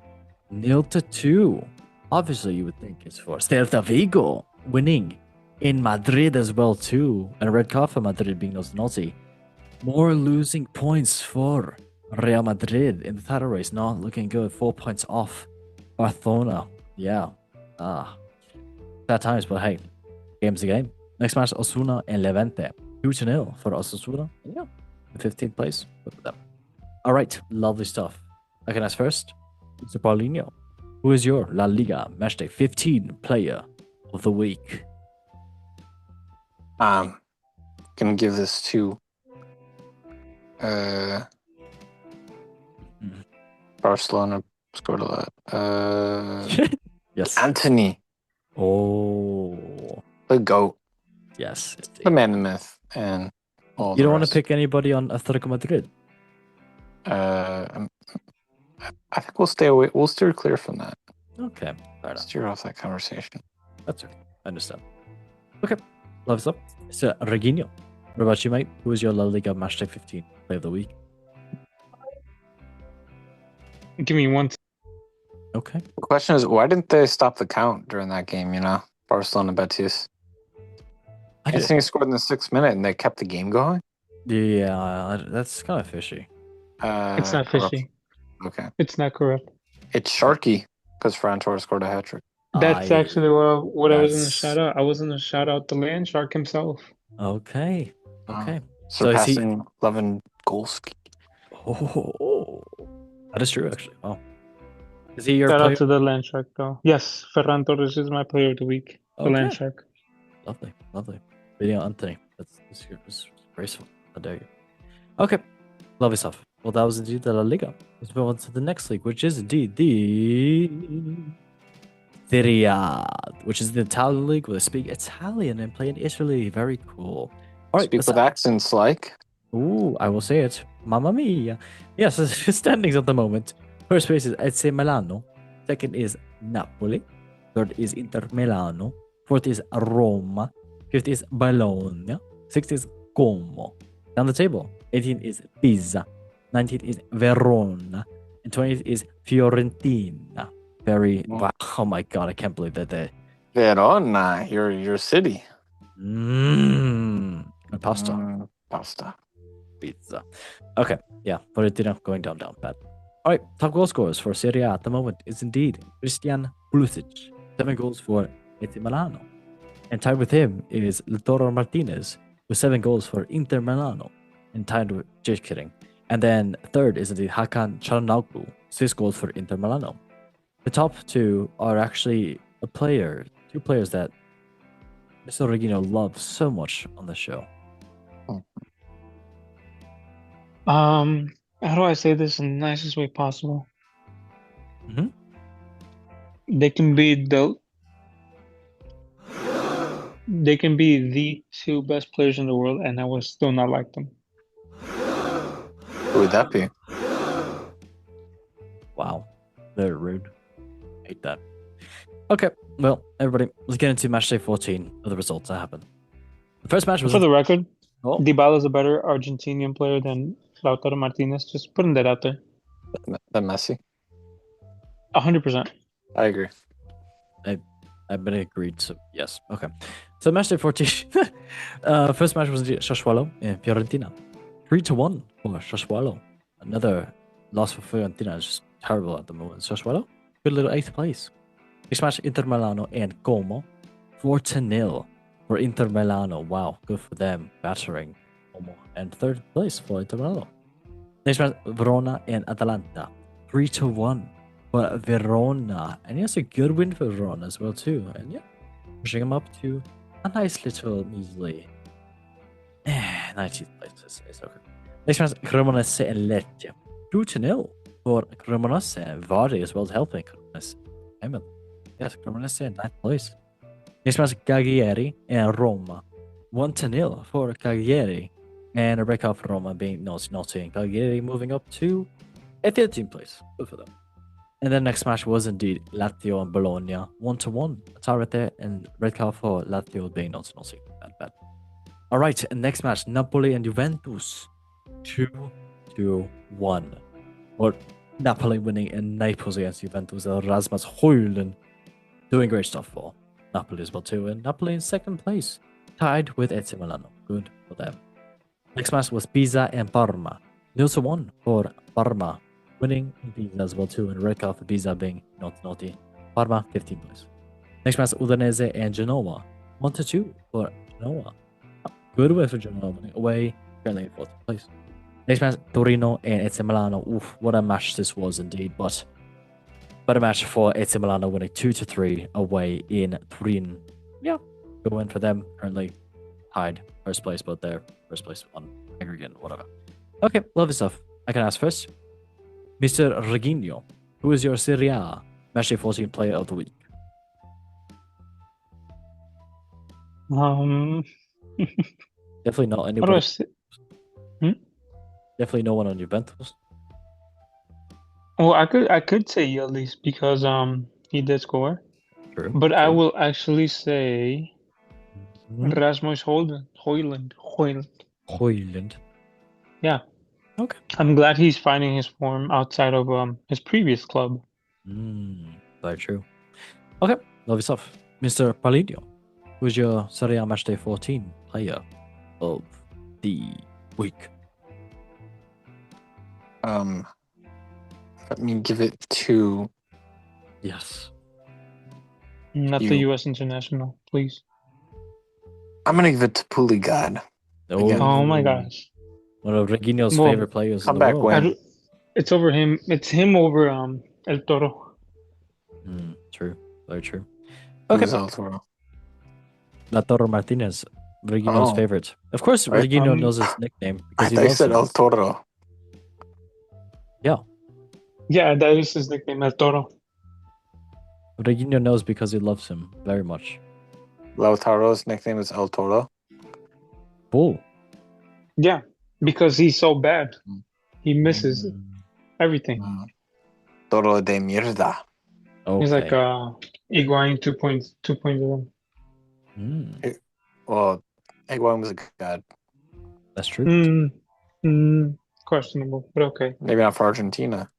0-2. Obviously, you would think it's for Celta Vigo winning in Madrid as well too, and a red card for Madrid being naughty. More losing points for Real Madrid in the title race. Not looking good. 4 points off Barcelona. Yeah. Sad times, but hey, game's a game. Next match, Osasuna and Levante. 2-0 for Osasuna. Yeah, in 15th place. Good for them. All right, lovely stuff. I can ask first, Mr. Paulinho, who is your La Liga Matchday 15 player of the week? Gonna give this to Barcelona scored a lot. Yes. Anthony. Oh. The GOAT. Yes. The man, the myth, and all You don't want rest. to pick anybody on Atletico Madrid? I think we'll stay away. We'll steer clear from that. Okay. Fair enough. Steer off that conversation. That's okay. I understand. Okay. Loves up. So, Reginho. What about you, mate? Who is your La Liga Matchday 15 player of the week? Give me one. Okay. The question is, why didn't they stop the count during that game? You know, Barcelona Betis. I think he scored in the 6th minute, and they kept the game going. Yeah, that's kind of fishy. It's not fishy. Okay. It's not correct. It's sharky because Ferran Torres scored a hat trick. That's actually what I was in the shout out. I was in the shout out the land shark himself. Okay. Okay. Surpassing Lewandowski. Oh, that is true, actually. Wow. Is he your Shout player? out to the Land Shark, though. Yes, Ferran Torres is my player of the week. The Land Okay. Shark. Lovely. Video Anthony. That's graceful. How dare you? Okay. Lovely stuff. Well, that was indeed the La Liga. Let's move on to the next league, which is indeed the Serie A, which is the Italian league where they speak Italian and play in Italy. Very cool. All right. Speak with accents like. Ooh, I will say it. Mamma mia. Yes, standings at the moment. First place is AC Milano. Second is Napoli. Third is Inter Milano. Fourth is Roma. Fifth is Bologna. Sixth is Como. Down the table, 18 is Pisa. 19 is Verona. And 20th is Fiorentina. Wow. Oh my god, I can't believe that they. Verona, your city. Pasta. Pasta. Pizza. Okay, yeah, Fiorentina going down bad. All right, top goal scorers for Serie A at the moment is indeed Christian Pulisic, 7 goals for AC Milano. And tied with him is Lautaro Martinez with 7 goals for Inter Milano. And tied with, just kidding. And then third is indeed Hakan Çalhanoğlu, 6 goals for Inter Milano. The top 2 are actually two players that Mr. Regino loves so much on the show. How do I say this in the nicest way possible? Mhm. They can be the 2 best players in the world, and I would still not like them. Who would that be? Wow, very rude. Hate that. Okay, well, everybody, let's get into match day 14 of the results that happened. The first match was For the record, Oh. Dybala is a better Argentinian player than Lautaro Martinez. Just putting that out there. Than Messi. 100%. I agree. I've been agreed, so yes. Okay. So match day 14. First match was Sassuolo and Fiorentina. 3-1 for Sassuolo. Another loss for Fiorentina is just terrible at the moment. Sassuolo, good little 8th place. Next match, Inter Milano and Como. 4-0 for Inter Milano. Wow, good for them. Battering Como. And 3rd place for Inter Milano. Next match, Verona and Atalanta. 3-1 for Verona. And yes, a good win for Verona as well too. And yeah, pushing them up to a nice little measly 19th place. It's okay. Next match, Cremonese and Lecce. 2-0 for Cremonese. And Vardy as well as helping Cremonese. Amen. Yes, Cremonese in 9th place. Next match, Cagliari and Roma. 1-0 for Cagliari. And a breakout for Roma being naughty and Cagliari moving up to a 13th place. Good for them. And then next match was indeed Lazio and Bologna. 1-1. A tie right there, and red card for Lazio being naughty. Bad. All right, and next match, Napoli and Juventus. 2-1. Or Napoli winning in Naples against Juventus. Rasmus Højlund doing great stuff for Napoli as well too. And Napoli in 2nd place, tied with AC Milano. Good for them. Next match was Pisa and Parma. 0-1 for Parma. Winning in Pisa as well too, and red card for Pisa being naughty. Parma, 15th place. Next match, Udinese and Genoa. 1-2 for Genoa. Good win for Genoa, winning away, currently in 4th place. Next match, Torino and AC Milano. Oof, what a match this was indeed, but better match for AC Milano, winning 2-3 away in Turin. Yeah, good win for them, currently tied 1st place, but they're 1st place on aggregate, whatever. Okay, lovely stuff. I can ask first. Mr. Regino, who is your Serie A Match Day 14 Player of the Week? Definitely not anybody. Definitely no one on Juventus. Well, I could say Yildiz because he did score. True. But I will actually say Rasmus Højlund. Yeah. Okay. I'm glad he's finding his form outside of his previous club. Very true. Okay, lovely stuff. Mr. Palinio, who's your Serie A Matchday 14 Player of the Week? Let me give it to... Yes. Not the U.S. international, please. I'm going to give it to Puligad. Oh my gosh. One of Regino's favorite players in the world. Win. It's over him. It's him over El Toro. True. Very true. Who Okay. is El Toro? Lautaro Martinez, Regino's Oh. favorite. Of course, Right. Regino knows his nickname I because he thought you loves said him. El Toro. Yeah, that is his nickname, El Toro. Regino knows because he loves him very much. Lautaro's nickname is El Toro. Bull. Yeah, because he's so bad. Mm. He misses everything. Toro de mierda. Okay. He's like Iguain 2.0. Well, Higuain was a good guy. That's true. Questionable, but okay. Maybe not for Argentina.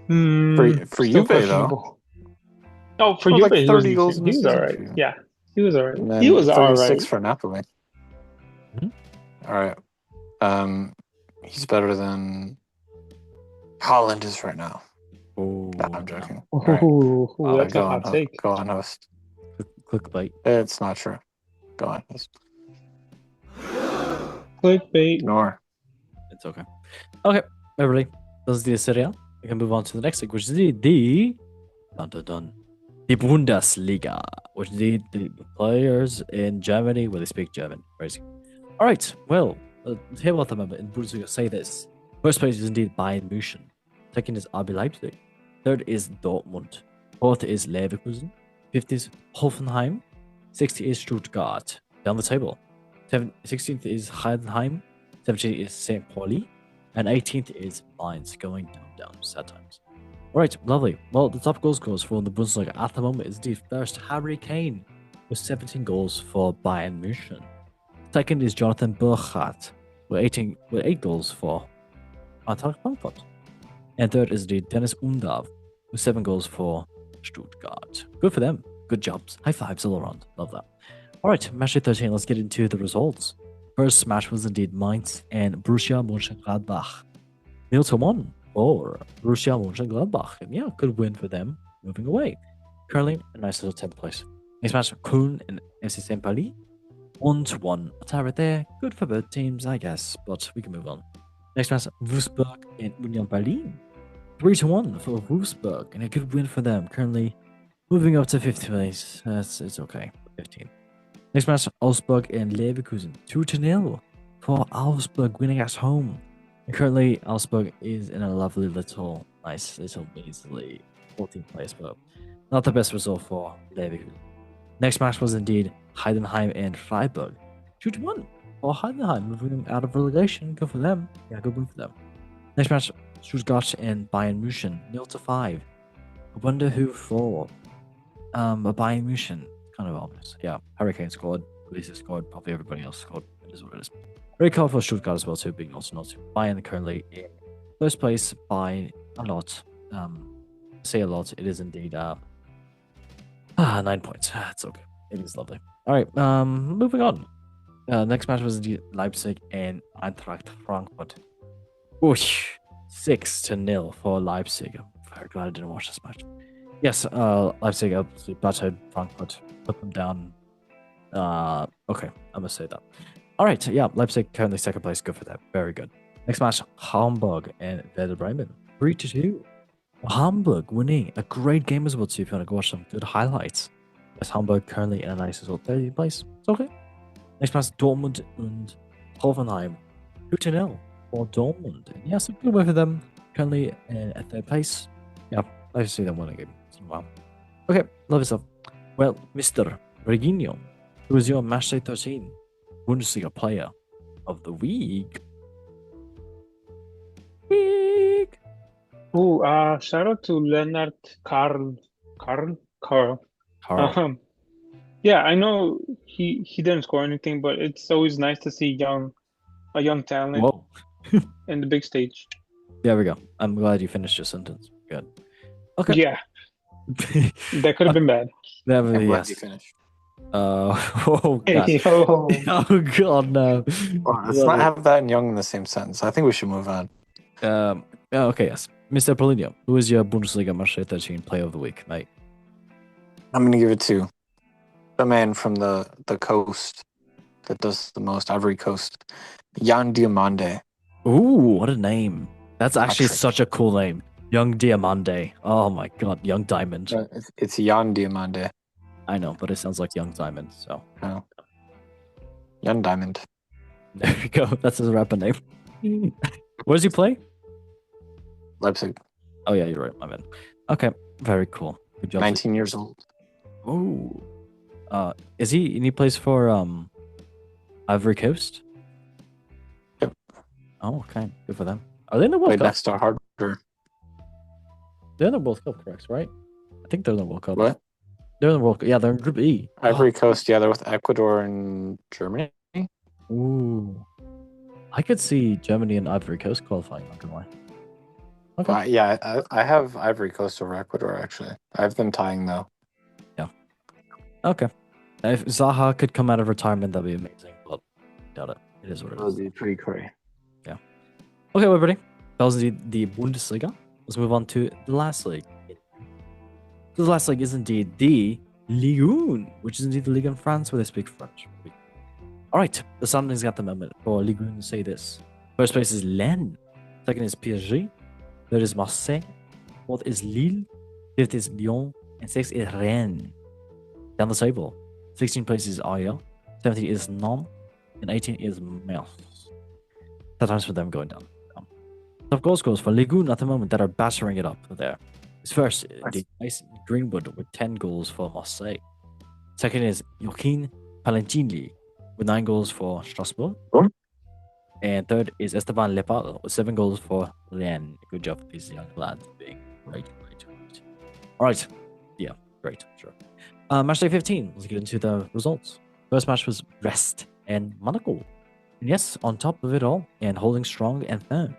For For Juve, though. Oh, for Well, Juve, like he 30 was goals in decent. the He was season all right. for you. Yeah, he was all right. And then He was all 36 right. for Napoli. All right. He's better than Holland is right now. Oh, Nah, I'm joking. All right. Ooh, that's a Go hot on, take. Go on, host. clickbait. It's not true. Go on, host. Clickbait. Ignore. It's okay. Okay, everybody. This is the Serie A. We can move on to the next league, which is the Bundesliga, which is the players in Germany where they speak German. Crazy. All right. Well, the table at the moment in Bundesliga say this: first place is indeed Bayern München. Second is RB Leipzig. Third is Dortmund. Fourth is Leverkusen. Fifth is Hoffenheim. 60th is Stuttgart. Down the table. 16th is Heidenheim. 17th is St. Pauli. And 18th is Mainz, going down. Sad times. All right, lovely. Well, the top goal scorers for the Bundesliga at the moment is the first Harry Kane with 17 goals for Bayern München. Second is Jonathan Burkhardt with 8 goals for Eintracht Frankfurt. And third is the Dennis Undav with 7 goals for Stuttgart. Good for them. Good jobs. High fives all around. Love that. All right, match day 13. Let's get into the results. First match was indeed Mainz and Borussia Mönchengladbach. 0-1 for Borussia Mönchengladbach. And yeah, good win for them moving away. Currently, a nice little 10th place. Next match, Köln and FC St. Pauli. 1-1. A tie right there. Good for both teams, I guess, but we can move on. Next match, Wolfsburg and Union Berlin. 3-1 for Wolfsburg, and a good win for them. Currently moving up to 5th place. It's okay. 15. Next match, Augsburg and Leverkusen. 2-0 for Augsburg winning at home. And currently, Augsburg is in a lovely nice little measly 14th place, but not the best result for Leverkusen. Next match was indeed Heidenheim and Freiburg. 2-1 for Heidenheim, moving them out of relegation. Good for them. Yeah, good win for them. Next match, Stuttgart and Bayern München. 0-5. I wonder who for. Bayern München. Kind of obvious. Yeah, Harry Kane scored. Lisa scored. Probably everybody else scored. It is what it is. Very cool for Stuttgart as well, too, being also not. Bayern currently in first place by a lot. Say a lot. It is indeed 9 points. It's okay. It is lovely. All right. Moving on. Next match was indeed Leipzig and Eintracht Frankfurt. Oosh, 6-0 for Leipzig. I'm very glad I didn't watch this match. Yes, Leipzig absolutely battered Frankfurt, put them down. Okay, I'm gonna say that. All right, yeah, Leipzig currently second place. Good for that. Very good. Next match, Hamburg and Werder Bremen. 3-2. Hamburg winning. A great game as well, too, if you want to go watch some good highlights. Yes, Hamburg currently in a nice result. 30th place. It's okay. Next match, Dortmund and Hoffenheim. 2-0 for Dortmund. And yes, a good way for them. Currently at third place. Yeah, I see them win a game. Wow. Okay, love yourself. Well, Mr. Reginho, who is your match day 13 Bundesliga player of the week? Shout out to Leonard Carl. Yeah, I know he didn't score anything, but it's always nice to see a young talent in the big stage. There we go. I'm glad you finished your sentence. Good. Okay. Yeah. That could have been bad. Never, I'm glad yes. you finished. Oh god. Oh god, no. Well, let's not have that and young in the same sentence. I think we should move on. Okay, yes. Mr. Paulinho, who is your Bundesliga match day 13 player of the week, mate? I'm gonna give it to the man from the coast that does the most, Ivory Coast, Jan Diomande. Ooh, what a name. That's actually such a cool name. Young Diamande. Oh my god, Young Diamond. It's Jan Diamande. I know, but it sounds like Young Diamond, so. Oh. Jan Diamond. There you go. That's his rapper name. Where does he play? Leipzig. Oh yeah, you're right, my man. Okay, very cool. Good job. 19 years old. Oh. Is he and he plays for Ivory Coast? Yep. Oh, okay. Good for them. Are they in the World Played Cup? next to Harder. They're in the World Cup, correct, right? I think they're in the World Cup. What? They're in the World Cup. Yeah, they're in Group E. Ivory Coast, yeah, they're with Ecuador and Germany. Ooh. I could see Germany and Ivory Coast qualifying, not gonna lie. Okay. Yeah, I have Ivory Coast over Ecuador, actually. I have them tying, though. Okay. If Zaha could come out of retirement, that'd be amazing. But doubt it. It is what it That is. would be pretty crazy. Okay, everybody. That was the Bundesliga. Let's move on to the last league. The last league is indeed the Ligue 1, which is indeed the league in France where they speak French. All right, the standings at the moment for Ligue 1 say this. First place is Lens. Second is PSG. Third is Marseille. Fourth is Lille. Fifth is Lyon. And sixth is Rennes. Down the table, 16th place is Aya. 17th is Nantes. And 18th is Metz. That times for them going down. Top goal scorers for Ligue 1 at the moment that are battering it up there. It's first, the nice Greenwood with 10 goals for Marseille. Second is Joaquin Palentini with 9 goals for Strasbourg. And third is Esteban Lepal with 7 goals for Rennes. Good job for these young lads being great. All right. Yeah, great. Sure. Match day 15. Let's get into the results. First match was Brest and Monaco. And yes, on top of it all and holding strong and firm.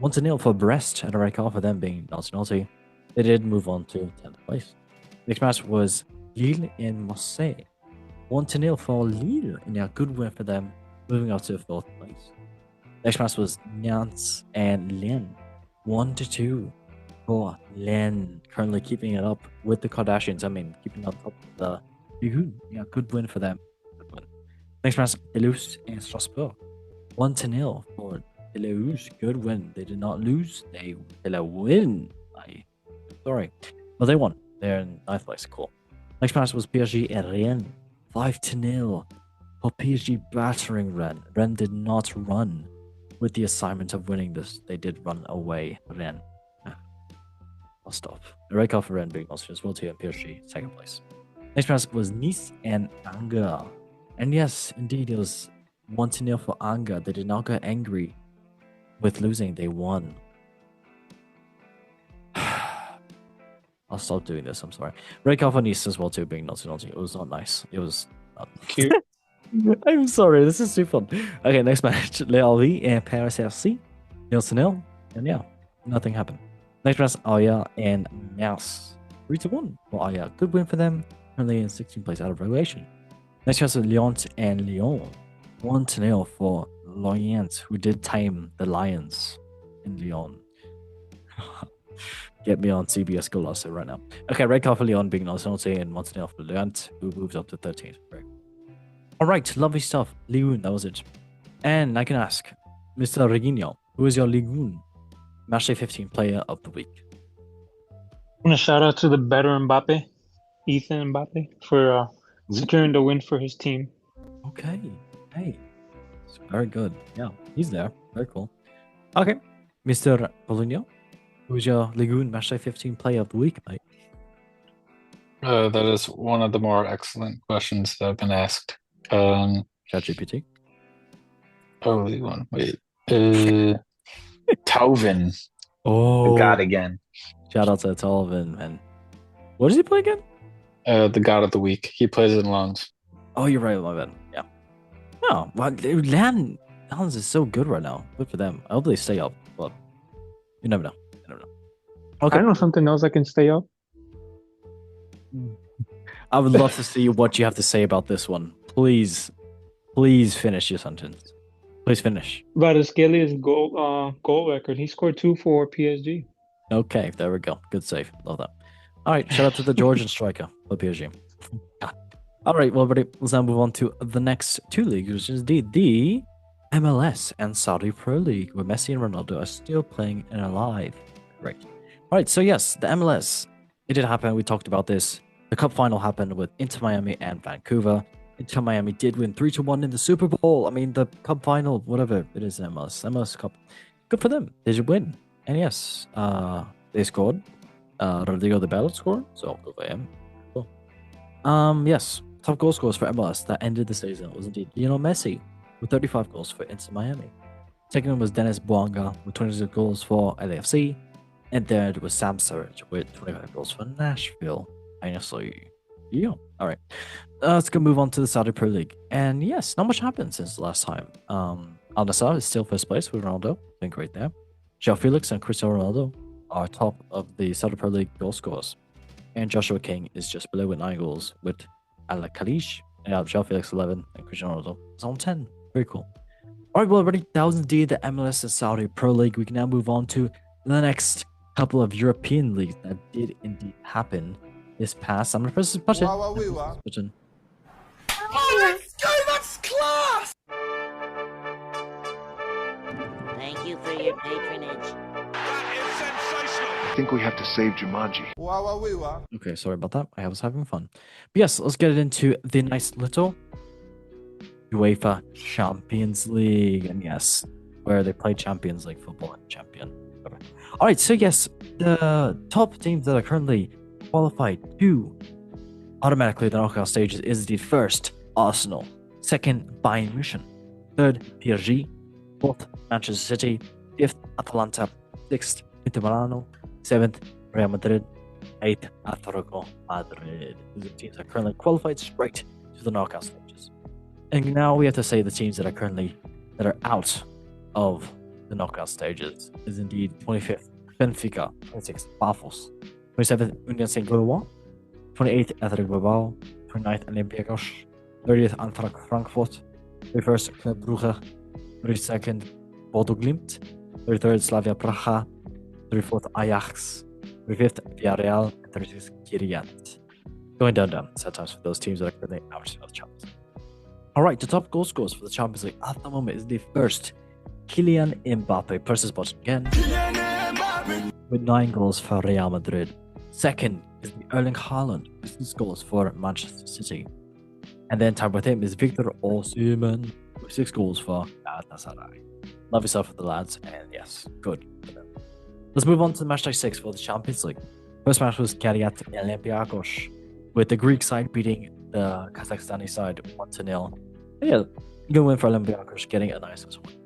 1-0 for Brest and a red card for them being naughty. They did move on to 10th place. Next match was Lille and Marseille. 1-0 for Lille and a good win for them, moving up to 4th place. Next match was Nantes and Lens. 1-2 for Lens, currently keeping it up with the Kardashians. I mean, keeping up with the Ligue. Yeah, good win for them. Good win. Next match, Toulouse and Strasbourg. 1-0 for Toulouse. Good win. They did not lose. They win. Sorry. Well, they won. They're in 9th place. Cool. Next match was PSG and Rennes. 5-0 for PSG battering Rennes. Rennes did not run with the assignment of winning this. They did run away. Rennes. I'll stop. The red card for Rennes being also as well too, and PSG 2nd place. Next match was Nice and Angers. And yes, indeed, it was 1-0 for Angers. They did not get angry with losing. They won. I'll stop doing this. I'm sorry. Red card for Nice as well too, being naughty. It was not nice. It was not cute. I'm sorry. This is too fun. Okay, next match: Le Havre and Paris FC. 0-0, and yeah, nothing happened. Next match: Aya and Metz. 3-1 for Aya. Good win for them. Currently in 16th place out of relegation. Next match: Lyon and Lyon. 1-0 for Lorient, who did tame the Lions in Lyon. Get me on CBS Golasso right now. Okay, red card for Lyon being Arsenal and 1-0 for Lorient, who moves up to 13th. Right. All right, lovely stuff. Ligue 1, that was it. And I can ask, Mr. Reguinho, who is your Ligue 1 Matchday 15 player of the week? I'm going to shout out to the better Mbappe, Ethan Mbappe, for securing the win for his team. Okay. Hey. It's very good. Yeah, he's there. Very cool. Okay. Mr. Paulinho, who is your Ligue 1 Matchday 15 player of the week, mate? That is one of the more excellent questions that have been asked. ChatGPT. Oh, Ligue 1. Wait. Tauvin. Oh. The god again. Shout out to Talvin, man. What does he play again? The god of the week. He plays in Lens. Oh, you're right, my bad. Yeah. Oh, well, Lens is so good right now. Good for them. I hope they stay up, but you never know. Okay. I know something else I can stay up. I would love to see what you have to say about this one. Please finish your sentence. Please finish. Varaskelia goal record. He scored 2 for PSG. Okay, there we go. Good save. Love that. All right, shout out to the Georgian striker for PSG. All right, well, everybody, let's now move on to the next two leagues, which is indeed the MLS and Saudi Pro League, where Messi and Ronaldo are still playing and alive. Right. All right, so yes, the MLS, it did happen. We talked about this. The cup final happened with Inter Miami and Vancouver. Inter Miami did win 3-1 in the Super Bowl. I mean, the cup final, whatever it is, MLS Cup. Good for them. They should win. And yes, they scored. Rodrigo de Bello scored, so good for him. Cool. Yes, top goal scorers for MLS that ended the season was indeed Lionel Messi with 35 goals for Inter Miami. Second was Dennis Bouanga with 26 goals for LAFC. And third was Sam Surridge with 25 goals for Nashville. Honestly, yeah. All right. Let's go move on to the Saudi Pro League. And yes, not much happened since the last time. Al Nassr is still first place with Ronaldo. Doing great there. João Felix and Cristiano Ronaldo are top of the Saudi Pro League goal scorers. And Joshua King is just below with 9 goals with Al Khalish. João Felix 11 and Cristiano Ronaldo is on 10. Very cool. All right, well, already that was indeed the MLS and Saudi Pro League. We can now move on to the next couple of European leagues that did indeed happen this past. I'm gonna press this button. Button. Oh, let's go! That's class! Thank you for your patronage. That is sensational! I think we have to save Jumanji. Okay, sorry about that. I was having fun. But yes, let's get into the nice little UEFA Champions League. And yes, where they play Champions League football and champion. All right, so yes, the top teams that are currently qualified to automatically the knockout stages is indeed first, Arsenal, second, Bayern Munich, third, PSG, fourth, Manchester City, fifth, Atalanta, sixth, Inter Milano, seventh, Real Madrid, eighth, Atletico Madrid. These are teams that are currently qualified straight to the knockout stages. And now we have to say the teams that are out of the knockout stages is indeed 25th, Benfica, 26th, Pafos, 27th, Union Saint-Gilloise, 28th, Athletic Bilbao, 29th, Olympiacos, 30th, Eintracht Frankfurt, 31st, Club Brugge, 32nd, Bodo Glimt, 33rd, Slavia Praha, 34th, Ajax, 35th, Villarreal, and 36th, Kiryat. Going down, sad times for those teams that are currently out of the Champions League. Alright, the top goal scorers for the Champions League at the moment is the first, Kylian Mbappe, presses button again, with 9 goals for Real Madrid. Second is the Erling Haaland, with 6 goals for Manchester City. And then tied with him is Victor Osimhen, with 6 goals for Galatasaray. Love yourself for the lads, and yes, good. Let's move on to match day 6 for the Champions League. First match was Kiryat Olympiacos, with the Greek side beating the Kazakhstani side 1-0. Yeah, good win for Olympiacos, getting a nice win.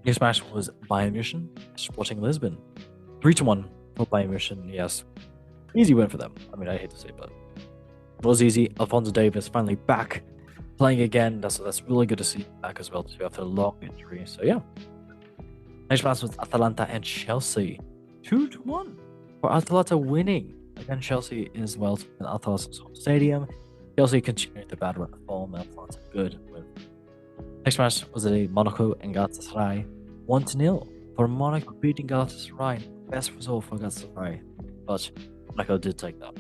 Next match was Bayern Munich, Sporting Lisbon. 3-1 for Bayern Munich, yes. Easy win for them. I mean, I hate to say it, but it was easy. Alphonso Davies finally back, playing again. That's really good to see back as well, too, after a long injury. So, yeah. Next match was Atalanta and Chelsea. 2-1 for Atalanta winning against Chelsea as well in Atalanta's home stadium. Chelsea continued the bad run of form, and Atalanta good win. Next match was a Monaco and Galatasaray. 1-0 for Monaco beating Galatasaray. Best result for Galatasaray, but Monaco did take that.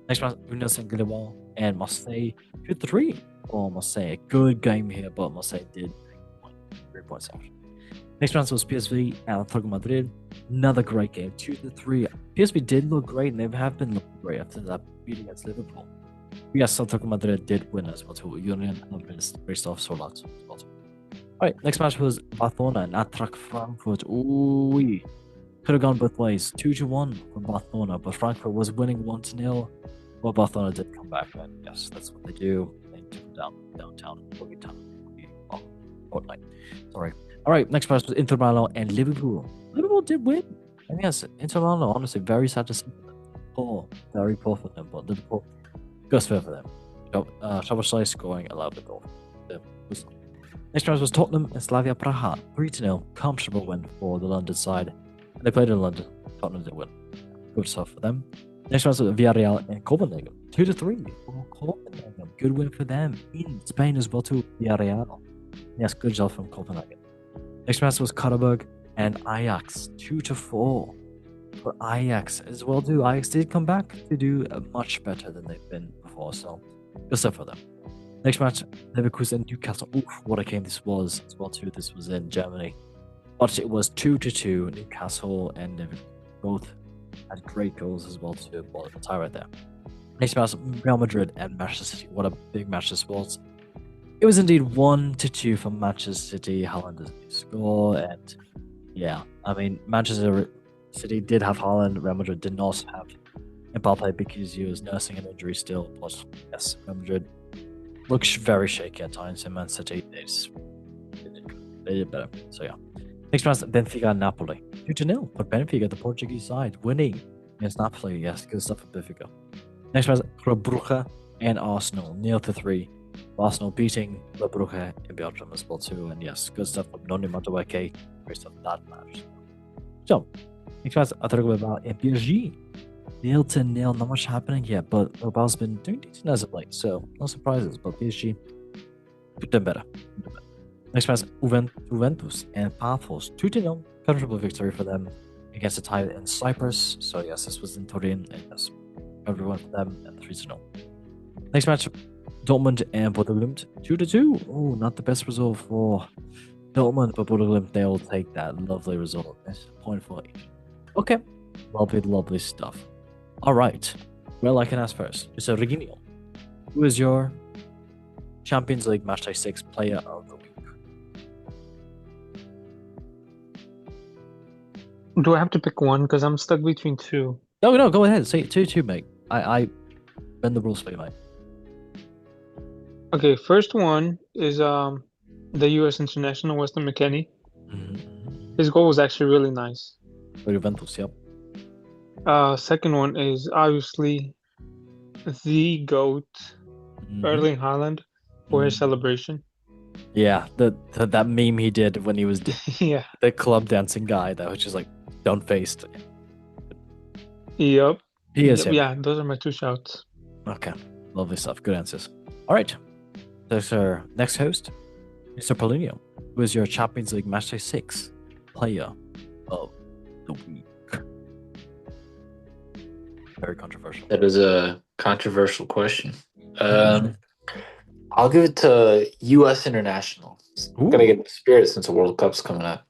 Next match, Union Saint-Gilloise and Marseille. 2-3 for Marseille. A good game here, but Marseille did take 3 points out. Next match was PSV and Atletico Madrid. Another great game, 2-3. PSV did look great, and they have been looking great after that beating against Liverpool. Yes, Atletico Madrid did win as well too. Union and raced off so lots as well too. Alright, next match was Barcelona and Eintracht Frankfurt. Ooh, could have gone both ways. 2-1 for Barcelona, but Frankfurt was winning 1-0. Well, Barcelona did come back, and yes, that's what they do. They took them downtown, Boogie Town, Fortnite. Sorry. Alright, next match was Inter Milan and Liverpool. Liverpool did win. And yes, Inter Milan, honestly, very sad to see them. Poor, very poor for them, but Liverpool goes fair for them. Szoboszlai scoring allowed the goal. Next match was Tottenham and Slavia Praha. 3-0, comfortable win for the London side. They played in London. Tottenham did win. Good stuff for them. Next match was Villarreal and Copenhagen. 2-3 for Copenhagen. Good win for them in Spain as well too. Villarreal. Yes, good job from Copenhagen. Next match was Karabag and Ajax. 2-4 for Ajax as well too. Ajax did come back to do much better than they've been before, so good stuff for them. Next match, Leverkusen and Newcastle. Oof, what a game this was as well too. This was in Germany, but it was 2-2. Newcastle and Leverkusen both had great goals as well to tie right there. Next match, Real Madrid and Manchester City. What a big match this was. It was indeed 1-2 for Manchester City. Haaland doesn't score, and yeah, I mean, Manchester City did have Haaland. Real Madrid did not have Mbappe because he was nursing an injury still. But yes, Real Madrid looks very shaky at times, and Man City they did better. So yeah. Next match, Benfica and Napoli. 2-0 for Benfica, the Portuguese side, winning against Napoli. Yes, good stuff for Benfica. Next match, Club Brugge and Arsenal, 0-3. Arsenal beating Club Brugge in Belgium as well too. And yes, good stuff from Noni Madueke. Great stuff that match. So, next match, Atletico Bilbao and PSG. 0-0, not much happening yet, but Bilbao's been doing decent as of late, so no surprises. But PSG, done better. Next match, Juventus and Paphos. 2-0, comfortable victory for them against a tie in Cyprus. So yes, this was in Turin, and yes, everyone for them, and 3-0. Next match, Dortmund and Borussia Glimt. 2-2. Oh, not the best result for Dortmund, but Borussia Glimt, they'll take that lovely result. Point for each. Okay, lovely stuff. All right. Well, I can ask first. So, Reginio, who is your Champions League Matchday 6 player of the week? Do I have to pick one? Because I'm stuck between two. No, go ahead. Say 2-2, mate. I bend the rules for you, mate. Okay, first one is the U.S. international Weston McKennie. Mm-hmm. His goal was actually really nice. For Juventus, yep. Second one is obviously the GOAT, Erling Haaland, for his celebration. Yeah, that meme he did when he was Yeah. the club dancing guy that was just like stone faced. Yep. He is him. Yeah, those are my two shouts. Okay, lovely stuff. Good answers. All right. There's our next host, Mr. Paulinho, who is your Champions League Matchday 6 player of the week. Very controversial. That is a controversial question. I'll give it to U.S. International. I'm gonna get the spirit since the World Cup's coming up.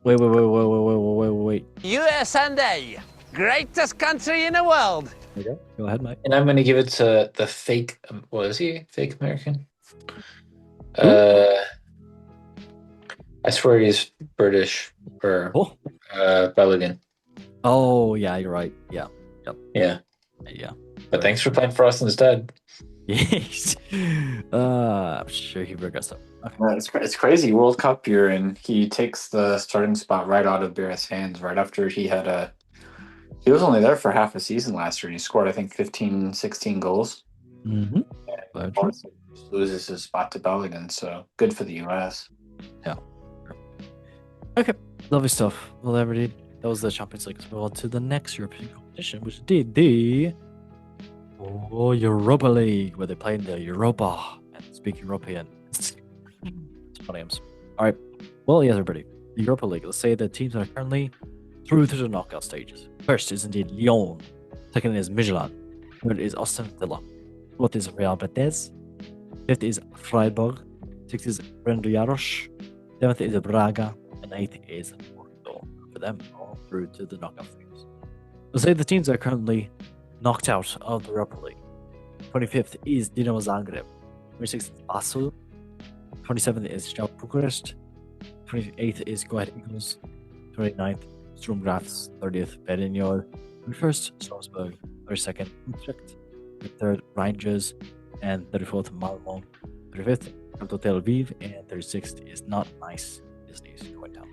Wait. USA, greatest country in the world. Okay, go ahead, Mike. And I'm gonna give it to the fake. What is he? Fake American? I swear he's British or Belgian. Oh yeah, you're right. Yeah. But thanks for playing for us instead. Yes. I'm sure he regrets it. Okay. It's crazy World Cup year, and he takes the starting spot right out of Beer's hands right after he was only there for half a season last year, and he scored I think 15, 16 goals. Mm-hmm. And loses his spot to Bellingham, so good for the US. Yeah. Okay, lovely stuff. Well, everybody, that was the Champions League. Let's move on to the next European competition, which did the Europa League, where they play in the Europa and speak European. It's funny. All right. Well, yes, everybody. The Europa League. Let's say the teams are currently through to the knockout stages. First is indeed Lyon. Second is Midtjylland. Third is Aston Villa. Fourth is Real Betis. Fifth is Freiburg. Sixth is Ferencváros. Seventh is Braga. And eighth is Porto. For them, all through to the knockout stages. Let's say the teams are currently knocked out of the Europa League. 25th is Dinamo Zagreb. 26th is Basel. 27th is Steaua Bucharest. 28th is Go Ahead Eagles. 29th, Sturm Graz. 30th, Feyenoord. 31st, Strasbourg. 32nd, Utrecht. 33rd, Rangers. And 34th, Malmo. 35th, Tel Aviv. And 36th is Not Nice. Disney's going down.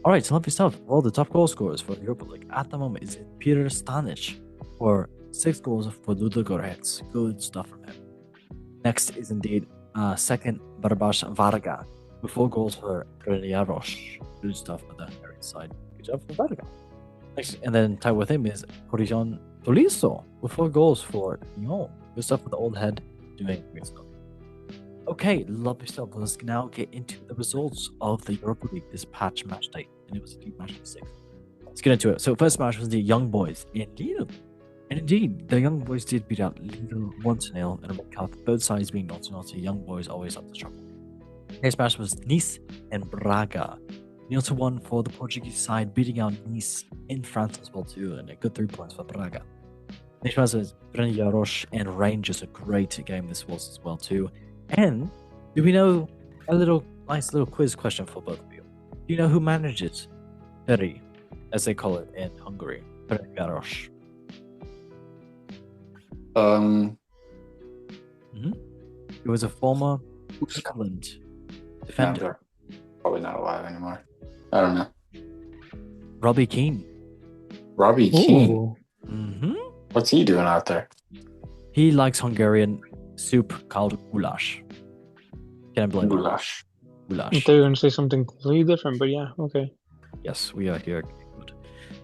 All right, so lovely stuff. Well, the top goal scorers for the Europa League at the moment is Peter Stanic for 6 goals for Ludogorets. Good stuff from him. Next is indeed second Barbas Varga with 4 goals for Ferencváros. Good stuff for the Hungarian side. Good job for Varga. Next, and then tied with him is Horizon Tolisso with 4 goals for Lyon. Good stuff for the old head doing great stuff. Okay, lovely stuff. Let's now get into the results of the Europa League this match day. And it was indeed match day 6. Let's get into it. So first match was the Young Boys in Lille. And indeed, the Young Boys did beat out Lille 1-0 in a World Cup. Both sides being naughty, Young Boys always up to trouble. Next match was Nice and Braga. 0-1 for the Portuguese side, beating out Nice in France as well too, and a good 3 points for Braga. Next match is Brynjaros and Rangers, a great game this was as well too. And do we know a nice little quiz question for both of you? Do you know who manages Feri, as they call it in Hungary? Brynjaros. He was a former Scotland defender. Probably not alive anymore. I don't know. Robbie Keane. Robbie Keane. Mm-hmm. What's he doing out there? He likes Hungarian soup called goulash. Can I blame Goulash. I thought you were going to say something completely different, but yeah, okay. Yes, we are here. Good.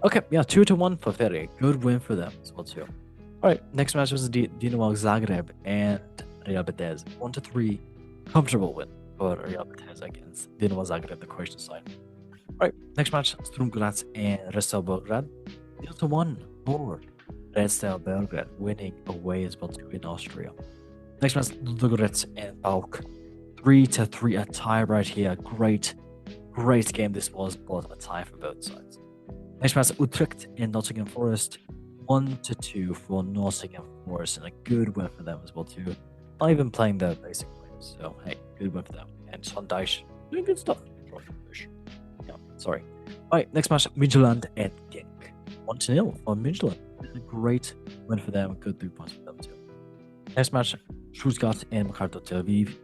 Okay, yeah, 2-1 for Feri. Good win for them as well too. All right, next match was Dinamo Zagreb and Real Betis. 1-3, comfortable win for Real Betis against Dinamo Zagreb, the Croatian side. All right, next match, Sturm Graz and Red Star Belgrade. 0-1 for Red Star Belgrade, winning away as well too in Austria. Next match, Ludogorets and PAOK. 3-3, a tie right here. Great game this was, but a tie for both sides. Next match, Utrecht and Nottingham Forest. 1-2 for Nottingham Forest, and a good win for them as well too. Not even playing their basic players, so hey, good win for them. And Sondage doing good stuff. Yeah, sorry. Alright, next match, Midtjylland and Genk. 1-0 for Midtjylland. A great win for them, good 3 points for them too. Next match, Stuttgart and Maccabi Tel Aviv.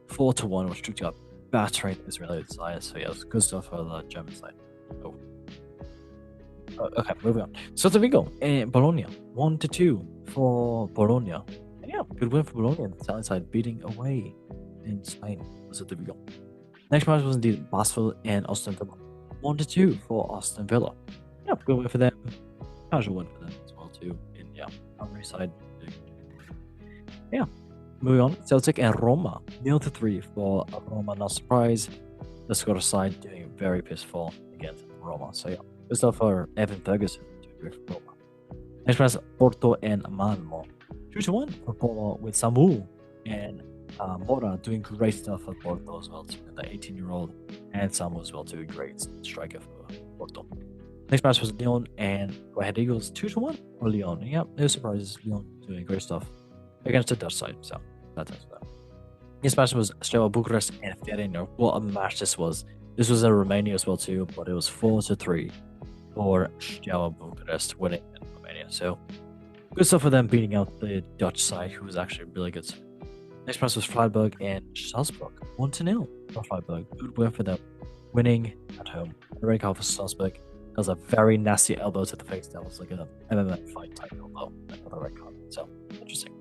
4-1 with Stuttgart battering Israeli side, so yeah, it's good stuff for the German side. Okay, moving on. Celta Vigo and Bologna. 1-2 for Bologna. And yeah, good win for Bologna on the Italian side, beating away in Spain for Celta Vigo. Next match was indeed Basel and Aston Villa. 1-2 for Aston Villa. Yeah, good win for them. Casual win for them as well too. And yeah, Hungary side. Yeah. Moving on, Celtic and Roma. 0-3 for Roma, no surprise. The Scottish side doing very pissful against Roma. So yeah, good stuff for Evan Ferguson to for Roma. Next match, Porto and Malmo. 2-1 for Porto with Samu and Mora doing great stuff for Porto as well too. The 18-year-old and Samu as well too, great striker for Porto. Next match was Lyon and Go Ahead Eagles. 2-1 for Lyon. Yeah, no surprises. Lyon doing great stuff against the Dutch side. So that's that. This match was Steaua Bucharest and Feyenoord. What a match this was. This was in Romania as well too, but it was 4-3 for Steaua Bucharest winning in Romania. So good stuff for them beating out the Dutch side, who was actually really good. Next match was Freiburg and Salzburg. 1-0 for Freiburg. Good win for them, winning at home. The red card for Salzburg. That was a very nasty elbow to the face. That was like an MMA fight type elbow. Another red card. So interesting.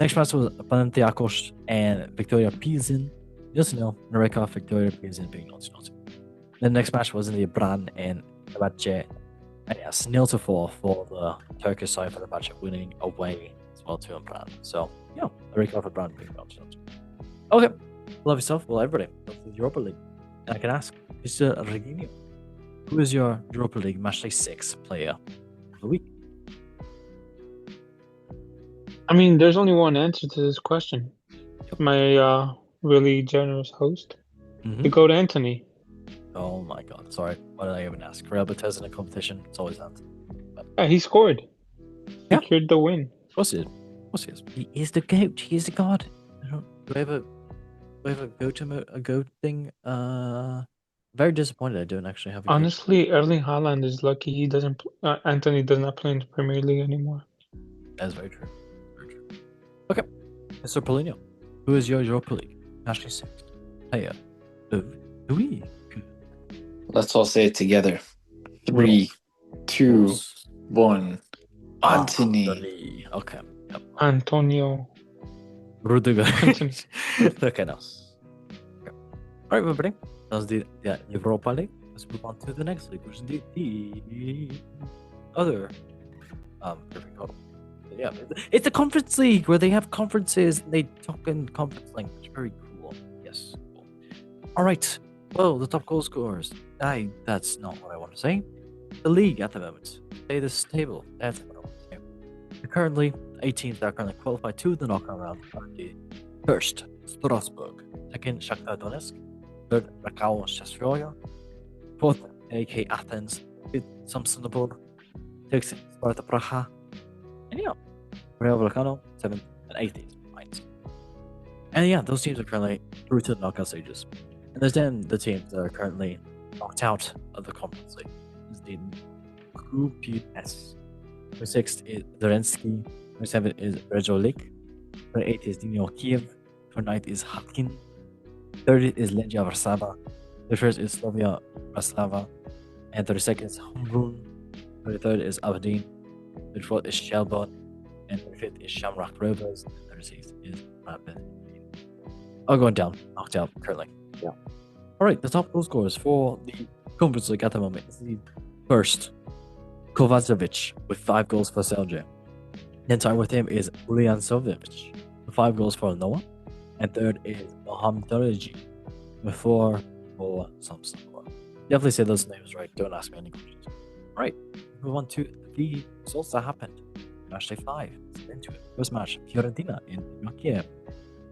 Next match was Panathinaikos and Victoria Pilsen. 0-0. The red card for Victoria Pilsen being 0-0. The next match was in the Bran and Fenerbahce. And yes, 0-4 for the Turkish side for the match, winning away as well too in Bran. So yeah, the red card for Bran being 0-0. Okay, love yourself. Well, everybody, that's the Europa League. And I can ask, Mr. Reginio, who is your Europa League Matchday 6 player of the week? I mean, there's only one answer to this question. My really generous host. Mm-hmm. To go to Anthony. Oh my god, sorry. Why did I even ask? Real Betis in a competition, it's always that. Yeah, he scored. Yeah. Secured the win. Of course he is. Of course he is. He is the GOAT. He is the god. Do I have a GOAT thing? Very disappointed I don't actually have a Honestly, GOAT. Erling Haaland is lucky he doesn't. Anthony does not play in the Premier League anymore. That's very true. Okay, Mr. Paulinho, who is your Europa League Matchday 6 player of the week? Let's all say it together. 3, 2, 1. Anthony. Okay. Yep. Antonio. Rudiger. Okay, now. Okay. All right, everybody. That was the Europa League. Let's move on to the next league, which is the other perfect total. Yeah, it's a conference league where they have conferences and they talk in conference language. Very cool. Yes, cool. All right. Well, the top goal scorers. That's not what I want to say. The league at the moment. Say this table. That's what I want to say. Currently, 8 teams that are currently qualified to the knockout round are the first, Strasbourg. Second, Shakhtar Donetsk. Third, Rakao Sassuolo. Fourth, AK Athens. Fifth, Samsunapur. Sixth, Sparta Praha. And yeah, Real Volcano. Seventh and eighth is Mainz. And yeah, those teams are currently through to the knockout stages. And there's then the teams that are currently knocked out of the Conference League. Is the Group S. 26th is Zelensky. 27th is Rejolik. 28th is Dino Kiev. 29th is Hakin. 30th is Legia Warszawa. 31st is Slavia Bratislava. And 32nd is Humbrun. 33rd is Aberdeen. 34th is Shelbourne. And 35th is Shamrock Rovers. And 36th is Rapid. All going down, knocked out currently. Yeah. Alright, the top goal scorers for the Conference League at the moment is the first, Kovacevic with 5 goals for Celje. Then tied with him is Ulian Sovic with 5 goals for Noah. And third is Mohamed Dariji with 4 for Samsunapur. Definitely say those names right, don't ask me any questions. Alright, move on to the results that happened. Match day 5, let's get into it. First match, Fiorentina in Nokia.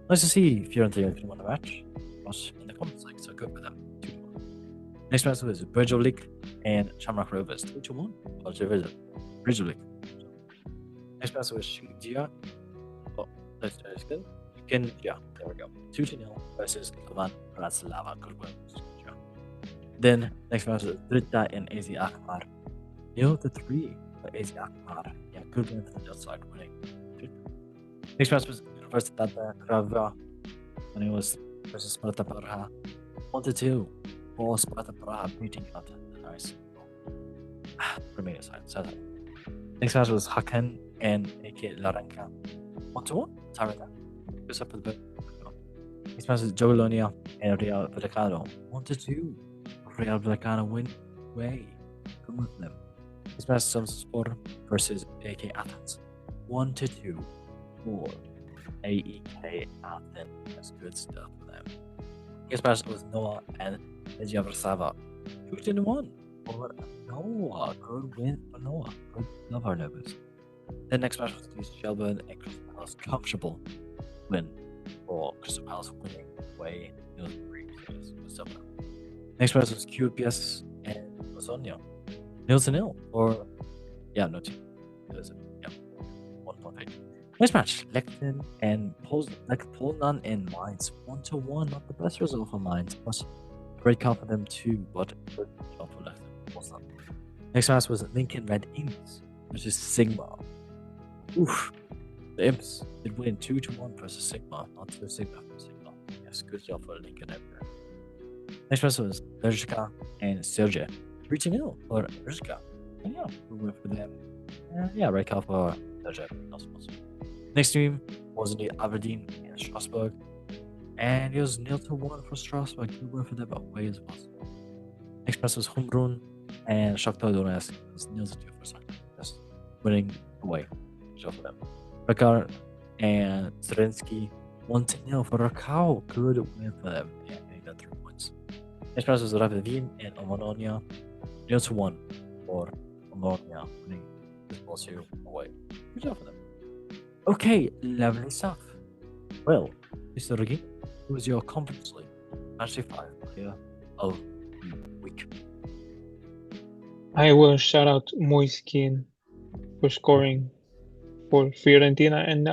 Nice to see Fiorentina can win the match. Was in the Conference League, so good for them. 2-1. Next match was Rejolik and Shamrock Rovers. 2-1. Rejolik. Next match was Shungjia. Oh, that's good. Yeah, there we go. 2-0 versus Kovan Bratislava. Then next match was Drita and AZ Akmar. 0-3 for AZ Akmar. Yeah, good win for the outside winning. Next match was Universitat Craiova, and it was versus Sparta Praha. 1-2 for Sparta Praha beating out the nice. Remain aside. Next match was Hakan and AK Larenka. 1-1. Tarita. Goes up with the next match was Jogolonia and Real Vallecano. 1-2. Real Vallecano win way. Good with them. Next match was Samsunspor versus AK Athens. 1-2 for AEK Athens. That's good stuff for them. Next match was Noah and Legia Warszawa. 2-1 for Noah. Good win for Noah. Good love our numbers. Then next match was Shelbourne and Crystal Palace. Comfortable win for Crystal Palace winning way. It was great stuff. Next match was QPS and Lasonia. 0-0 or no team. It was 1.8. Next match, Lechten and Poznan and Mainz. 1-1, not the best result for Mainz, but great call for them too, but good job for Lechten. Poznan. Next match was Lincoln Red Imps versus Sigma. Oof. The Imps did win 2-1 versus Sigma, not 2 Sigma for Sigma. Yes, good job for Lincoln Red. Next match was Rizhka and Sergej. 3-0 for Rizhka. And yeah, good win for them. Right call for Sergej. Next team was indeed Aberdeen and Strasbourg. And it was 0-1 for Strasbourg. Good win for them away as well. Next match was Humbrun and Shakhtar Donetsk. It was 0-2 for Shakhtar. Just winning away. Good job for them. Rakar and Zelensky. 1-0 for Rakau. Good win for them. Yeah, they got 3 points. Next match was Rapid Wien and Omonia. 0-1 for Omonia. Winning this ball 2 away. Good job for them. Okay, lovely stuff. Well, Mr. Rigi, who is your Conference League Match 5 player of the week? I will shout out Moiskin for scoring for Fiorentina, and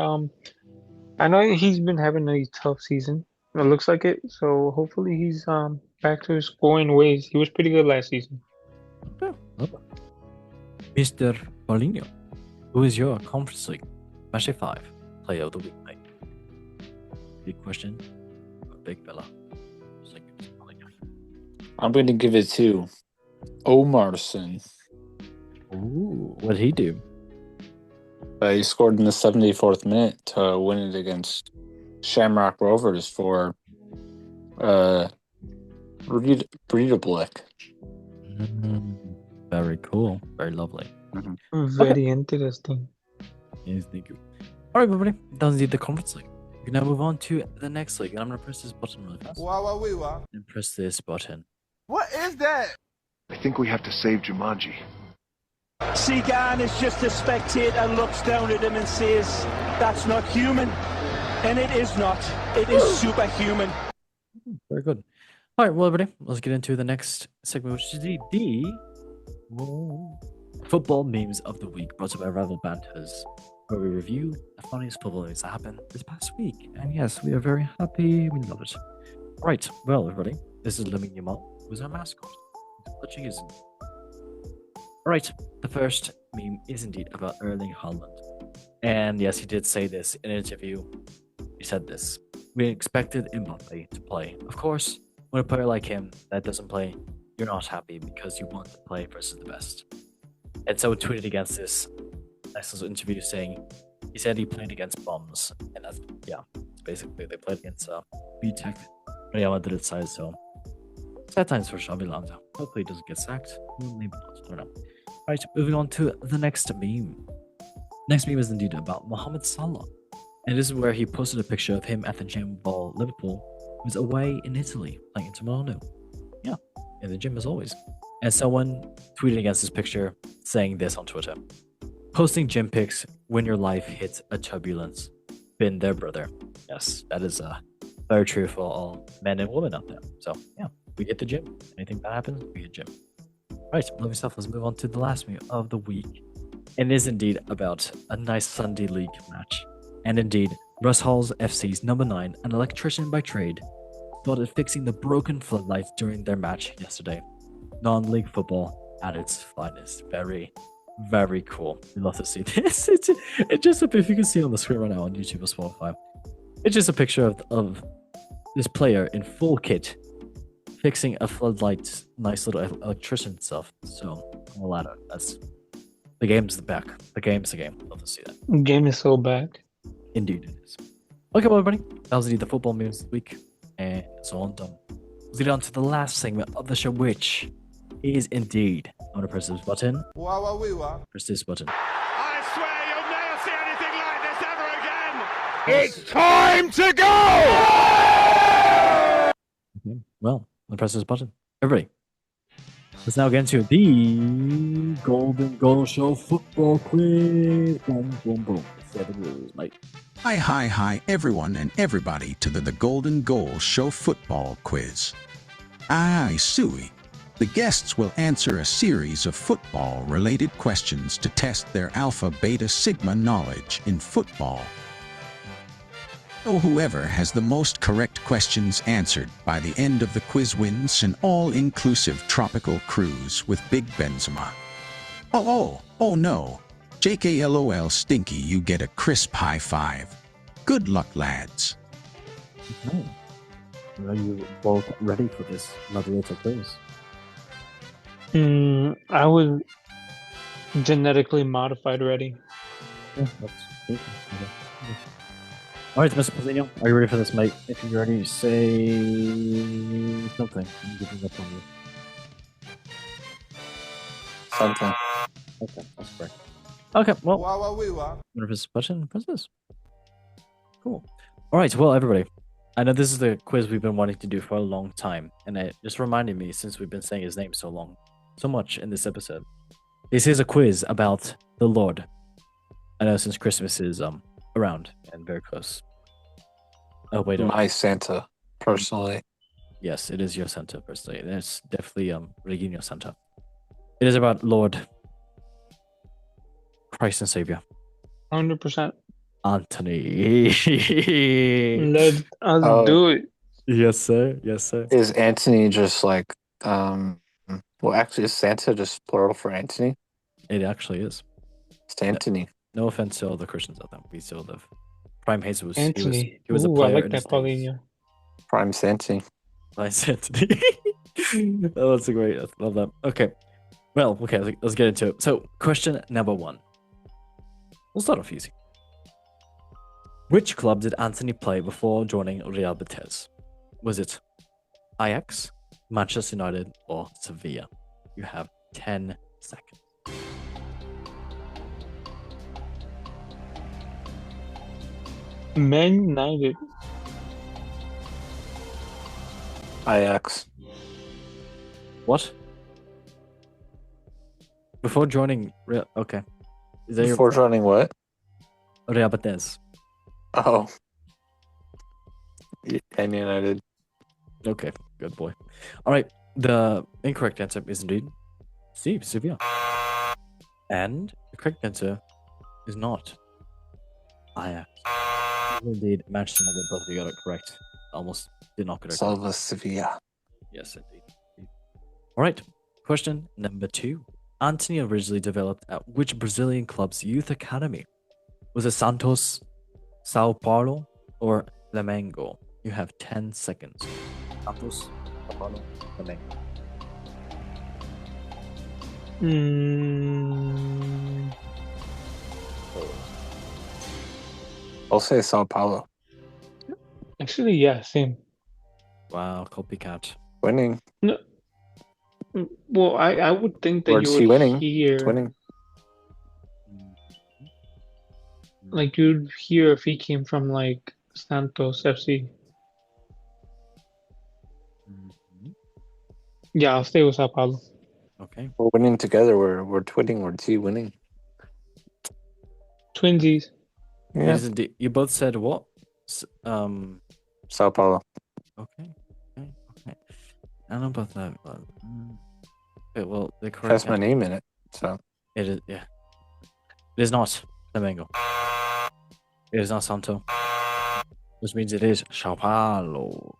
I know he's been having a tough season. It looks like it, so hopefully he's back to his scoring ways. He was pretty good last season. Okay. Mr. Paulinho, who is your Conference League Match 5 player of the week, mate? Big question. Big fella. I'm going to give it to Omarsson. Ooh, what did he do? He scored in the 74th minute to win it against Shamrock Rovers for Breidablik. Very cool. Very lovely. Very interesting. Yes, thank you. Alright, everybody. That was the Conference League. We can now move on to the next league. And I'm going to press this button really fast. And press this button. What is that? I think we have to save Jumanji. Seagan is just a spectator, looks down at him and says, "That's not human." And it is not. It is superhuman. Very good. All right, well, everybody, let's get into the next segment, which is the football memes of the week, brought to you by Rival Banters, where we review the funniest football news that happened this past week. And yes, we are very happy. We love it. All right, well, everybody, this is Lamine Yamal, who's our mascot. Clutching his. All right, the first meme is indeed about Erling Haaland. And yes, he did say this in an interview. He said this: "We expected Mbappe to play. Of course, when a player like him that doesn't play, you're not happy because you want to play versus the best." And so tweeted against this nice little interview saying, he said he played against bombs. And that's, yeah, basically they played against BTEC. Real Madrid side, so sad times for Xabi Alonso. Hopefully he doesn't get sacked. Maybe not, I don't know. Right, moving on to the next meme. Next meme is indeed about Mohamed Salah. And this is where he posted a picture of him at the gym while Liverpool was away in Italy playing Inter Milano. Yeah, in the gym as always. And someone tweeted against this picture saying this on Twitter: "Posting gym pics when your life hits a turbulence. Been there, brother." Yes, that is very true for all men and women out there. So yeah, we hit the gym. Anything bad happens, we hit gym. Right, lovely stuff. Let's move on to the last meme of the week. And it is indeed about a nice Sunday League match. And indeed, Russ Hall's FC's number 9, an electrician by trade, started fixing the broken floodlights during their match yesterday. Non-league football at its finest. Very, very cool. We love to see this. It's just if you can see it on the screen right now on YouTube or Spotify. It's just a picture of this player in full kit fixing a floodlight, nice little electrician stuff. So on the ladder, that's the game's the back. The game's the game. Love to see that. Game is so back. Indeed it is. Okay, well, everybody, that was indeed the football memes this week, and so on done. Let's get on to the last segment of the show, which is indeed. I'm gonna press this button. Press this button. I swear you'll never see anything like this ever again. It's time to go! Okay, well, I'll press this button. Everybody, let's now get into the Golden Goal Show football quiz. Boom, boom, boom. Say the rules, mate. Hi, everyone and everybody to the Golden Goal Show football quiz. Aye, Suey. The guests will answer a series of football-related questions to test their alpha, beta, sigma knowledge in football. So whoever has the most correct questions answered by the end of the quiz wins an all-inclusive tropical cruise with Big Benzema. Oh no. JKLOL Stinky, you get a crisp high five. Good luck, lads. Okay. Are you both ready for this moderator quiz? I was genetically modified ready. Yeah, that's okay. All right, Mr. Pazino, are you ready for this, mate? If you're ready, say something. I'm giving up on you. Something. Okay, that's correct. Okay, well, whenever this button, press this. Cool. All right, well, everybody, I know this is the quiz we've been wanting to do for a long time, and it just reminded me, since we've been saying his name so much in this episode. This is a quiz about the Lord. I know since Christmas is around and very close. Oh wait, My Santa, personally. Yes, it is your Santa personally. It's definitely Reginio Santa. It is about Lord Christ and Savior 100%. Anthony. Let us do it. Yes, sir. Yes, sir. Is Anthony just like well, actually, is Santa just plural for Anthony? It actually is. It's Anthony. No offense to all the Christians out there. We still live. Prime Hayes was Anthony. He was a Ooh, player I like in that, his days. Paulinho. Prime Santa. Nice, Anthony. Oh, that's a great. I love that. Okay. Well, okay, let's get into it. So, question number 1. We'll start off easy. Which club did Anthony play before joining Real Betis? Was it Ajax, Manchester United, or Sevilla? You have 10 seconds. Man United. Ajax. What? Before joining Real... Okay. Is that Before joining what? Real Betis. Oh. And United. Okay, Good boy. All right. The incorrect answer is indeed C, Sevilla. And the correct answer is not Ajax. Indeed, Manchester United. Both of you got it correct. Almost did not get it correct. Salva Sevilla. Yes, indeed. All right. Question number 2. Anthony originally developed at which Brazilian club's youth academy? Was it Santos, Sao Paulo, or Flamengo? You have 10 seconds. Santos, Sao Paulo, Flamengo. I'll say Sao Paulo. Actually, yeah, same. Wow, copycat. Winning. No. Well, I would think that Where's you he would winning? hear, It's winning. like you'd hear if he came from like Santos FC. Yeah, I'll stay with Sao Paulo. Okay. We're winning together. We're twinning. We're T winning. Twinsies. It is indeed. You both said what? Sao Paulo. Okay. I don't know about that, but okay, well, the correct Has my name in it, so it is. Yeah, it is not Flamengo. It is not Santo, which means it is Sao Paulo.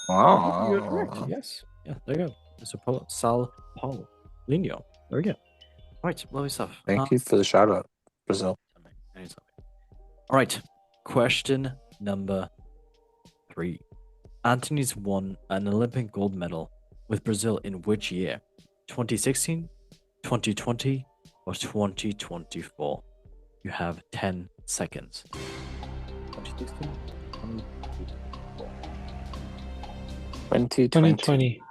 You're correct. Yes. Yeah. There you go. Sao Paulo. Linho. There we go. All right. Lovely stuff. Thank you for the shout out, Brazil. All right. Question number 3. Anthony's won an Olympic gold medal with Brazil in which year? 2016, 2020, or 2024? You have 10 seconds. 2016, 2020.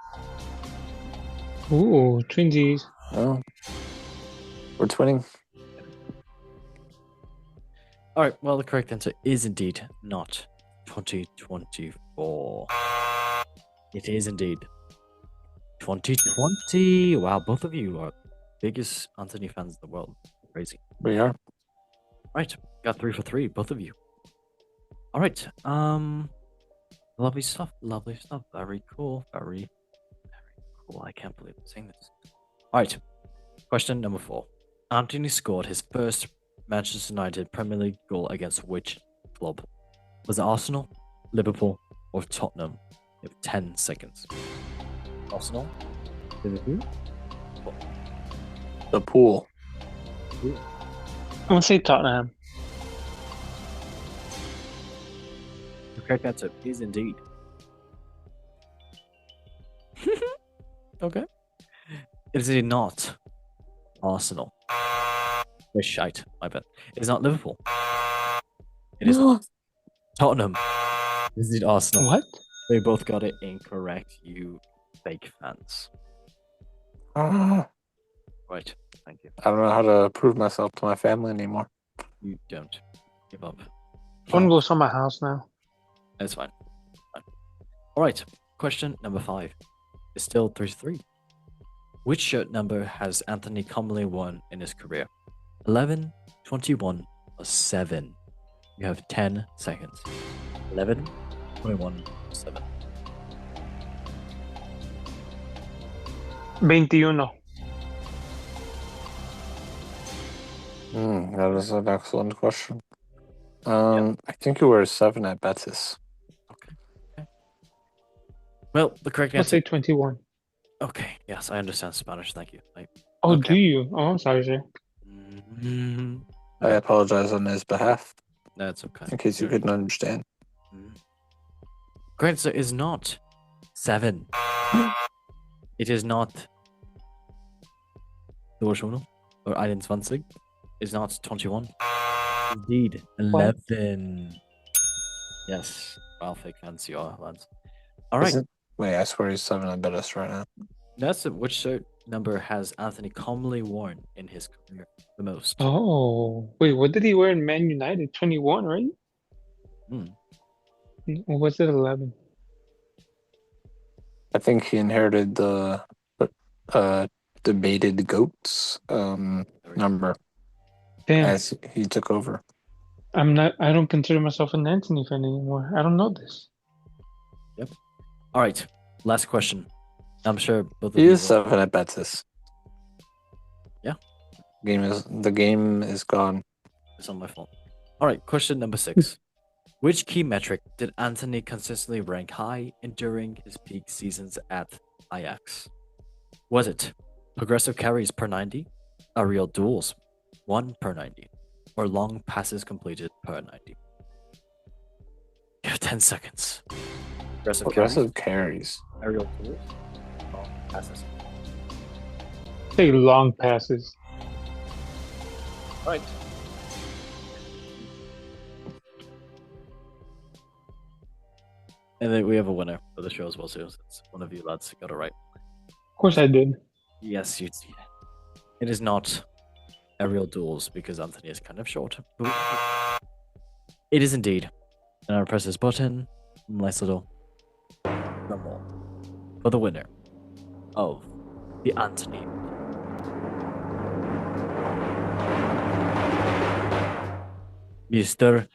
Ooh, twinsies. Oh, we're twinning. All right. Well, the correct answer is indeed not 2024. It is indeed 2020. Wow, both of you are biggest Anthony fans in the world. Crazy. We are. Right. Got 3 for 3, both of you. All right. Lovely stuff. Lovely stuff. Very cool. Very cool. I can't believe I'm saying this. All right. Question number 4. Anthony scored his first Manchester United Premier League goal against which club? Was it Arsenal, Liverpool, or Tottenham? You have 10 seconds. Arsenal, Liverpool, The pool. I'm gonna say Tottenham. The correct answer is indeed. Okay. It is indeed not Arsenal. They're shite, I bet. It is not Liverpool. It is Tottenham. This is Arsenal. What? They both got it incorrect, you fake fans. Right. Thank you. I don't know how to prove myself to my family anymore. You don't. Give up. I wanna go to my house now. That's fine. All right. Question number 5. It's still 3-3. Which shirt number has Anthony commonly worn in his career? 11, 21, or 7? You have 10 seconds. 11, 21, 7. 21. That is an excellent question. I think you were 7 at Betis. Okay. Well, the correct Let's answer. say 21. Okay. Yes, I understand Spanish. Thank you. Oh, okay. do you? Oh, I'm sorry, sir. I apologize on his behalf. That's okay. In case you couldn't understand. Correct answer is not 7. It is not 21 or 21. It's not 21. Indeed, 11. Yes. Well, fake fancy all lads. All right. Wait, I swear he's 7 at Betis right now. That's it. Which shirt number has Anthony commonly worn in his career the most? Oh, wait, what did he wear in Man United? 21, right? Or was it 11? I think he inherited the debated GOATs number. Damn. As he took over. I don't consider myself an Anthony fan anymore. I don't know this. Yep. All right, last question. I'm sure both of He you. is 7 at Betis. Yeah. The game is gone. It's on my phone. All right, question number 6. Which key metric did Anthony consistently rank high in during his peak seasons at Ajax? Was it progressive carries per 90, aerial duels 1 per 90, or long passes completed per 90? You have 10 seconds. Progressive carries. Aerial duels, long passes. Take long passes. All right. And then we have a winner for the show as well, too, since one of you lads got it right. Of course I did. Yes, you did. It is not aerial duels because Anthony is kind of short. It is indeed. And I press this button. Nice little rumble for the winner of the Anthony. Mr.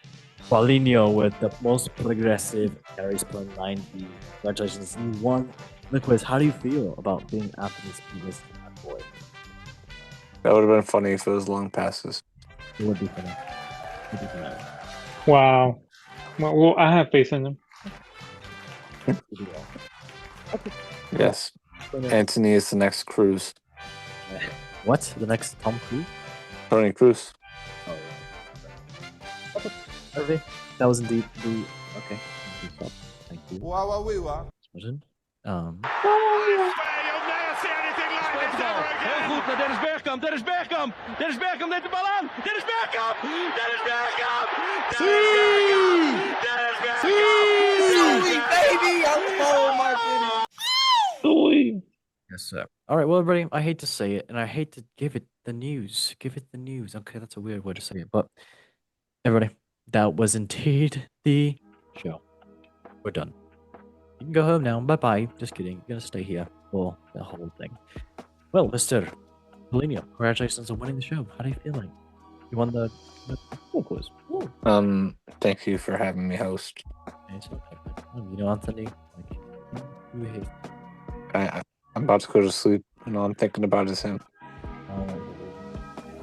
Paulinho with the most progressive carries per 90. Congratulations, you won the quiz. How do you feel about being Anthony's biggest boy? That would have been funny if it was long passes. It would be funny. Wow. Well, I have faith in him. Yes. Anthony is the next Cruz. What? The next Tom Cruise? Tony Cruz. Oh, okay. Okay. That was indeed the. Okay. Thank you. Button. Heel goed naar Dennis Bergkamp. Dennis Bergkamp. Dennis Bergkamp neemt de bal aan. Dennis Bergkamp. Dennis Bergkamp. Dennis Bergkamp. Sweet baby, hello, Martin. Yes, sir. All right. Well, everybody, I hate to say it, and I hate to give it the news. Give it the news. Okay, that's a weird way to say it, but everybody, that was indeed the show. We're done. You can go home now. Bye bye. Just kidding. You're gonna stay here for the whole thing. Well, Mr. Paulinho, congratulations on winning the show. How do you feel like? You won the quiz. Woo. Thank you for having me host. You know, Anthony, like, you hate. I'm about to go to sleep, and all I'm thinking about is him.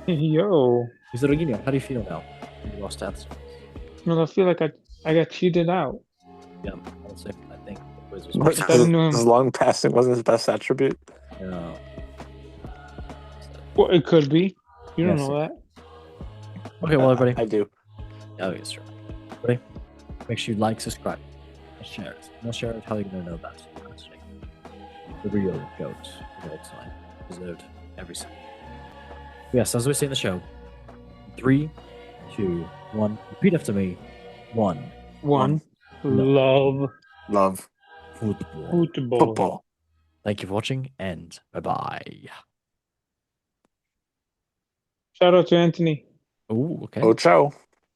Yo. Mr. Reginio, how do you feel now? You lost stats. Well, I feel like I got cheated out. Yeah, honestly, I think the quiz was. His long passing wasn't his best attribute. No. Well, it could be. You don't know that. Okay, well, everybody. I do. Oh, yes, sure. Everybody, make sure you like, subscribe, and share it. No share it, how are you going to know that? The real GOAT of all time. Deserved every second. Yes, as we say in the show. 3, 2, 1. Repeat after me. 1. Love. Football. Thank you for watching, and bye-bye. Shout out to Anthony. Oh, okay. Oh, ciao.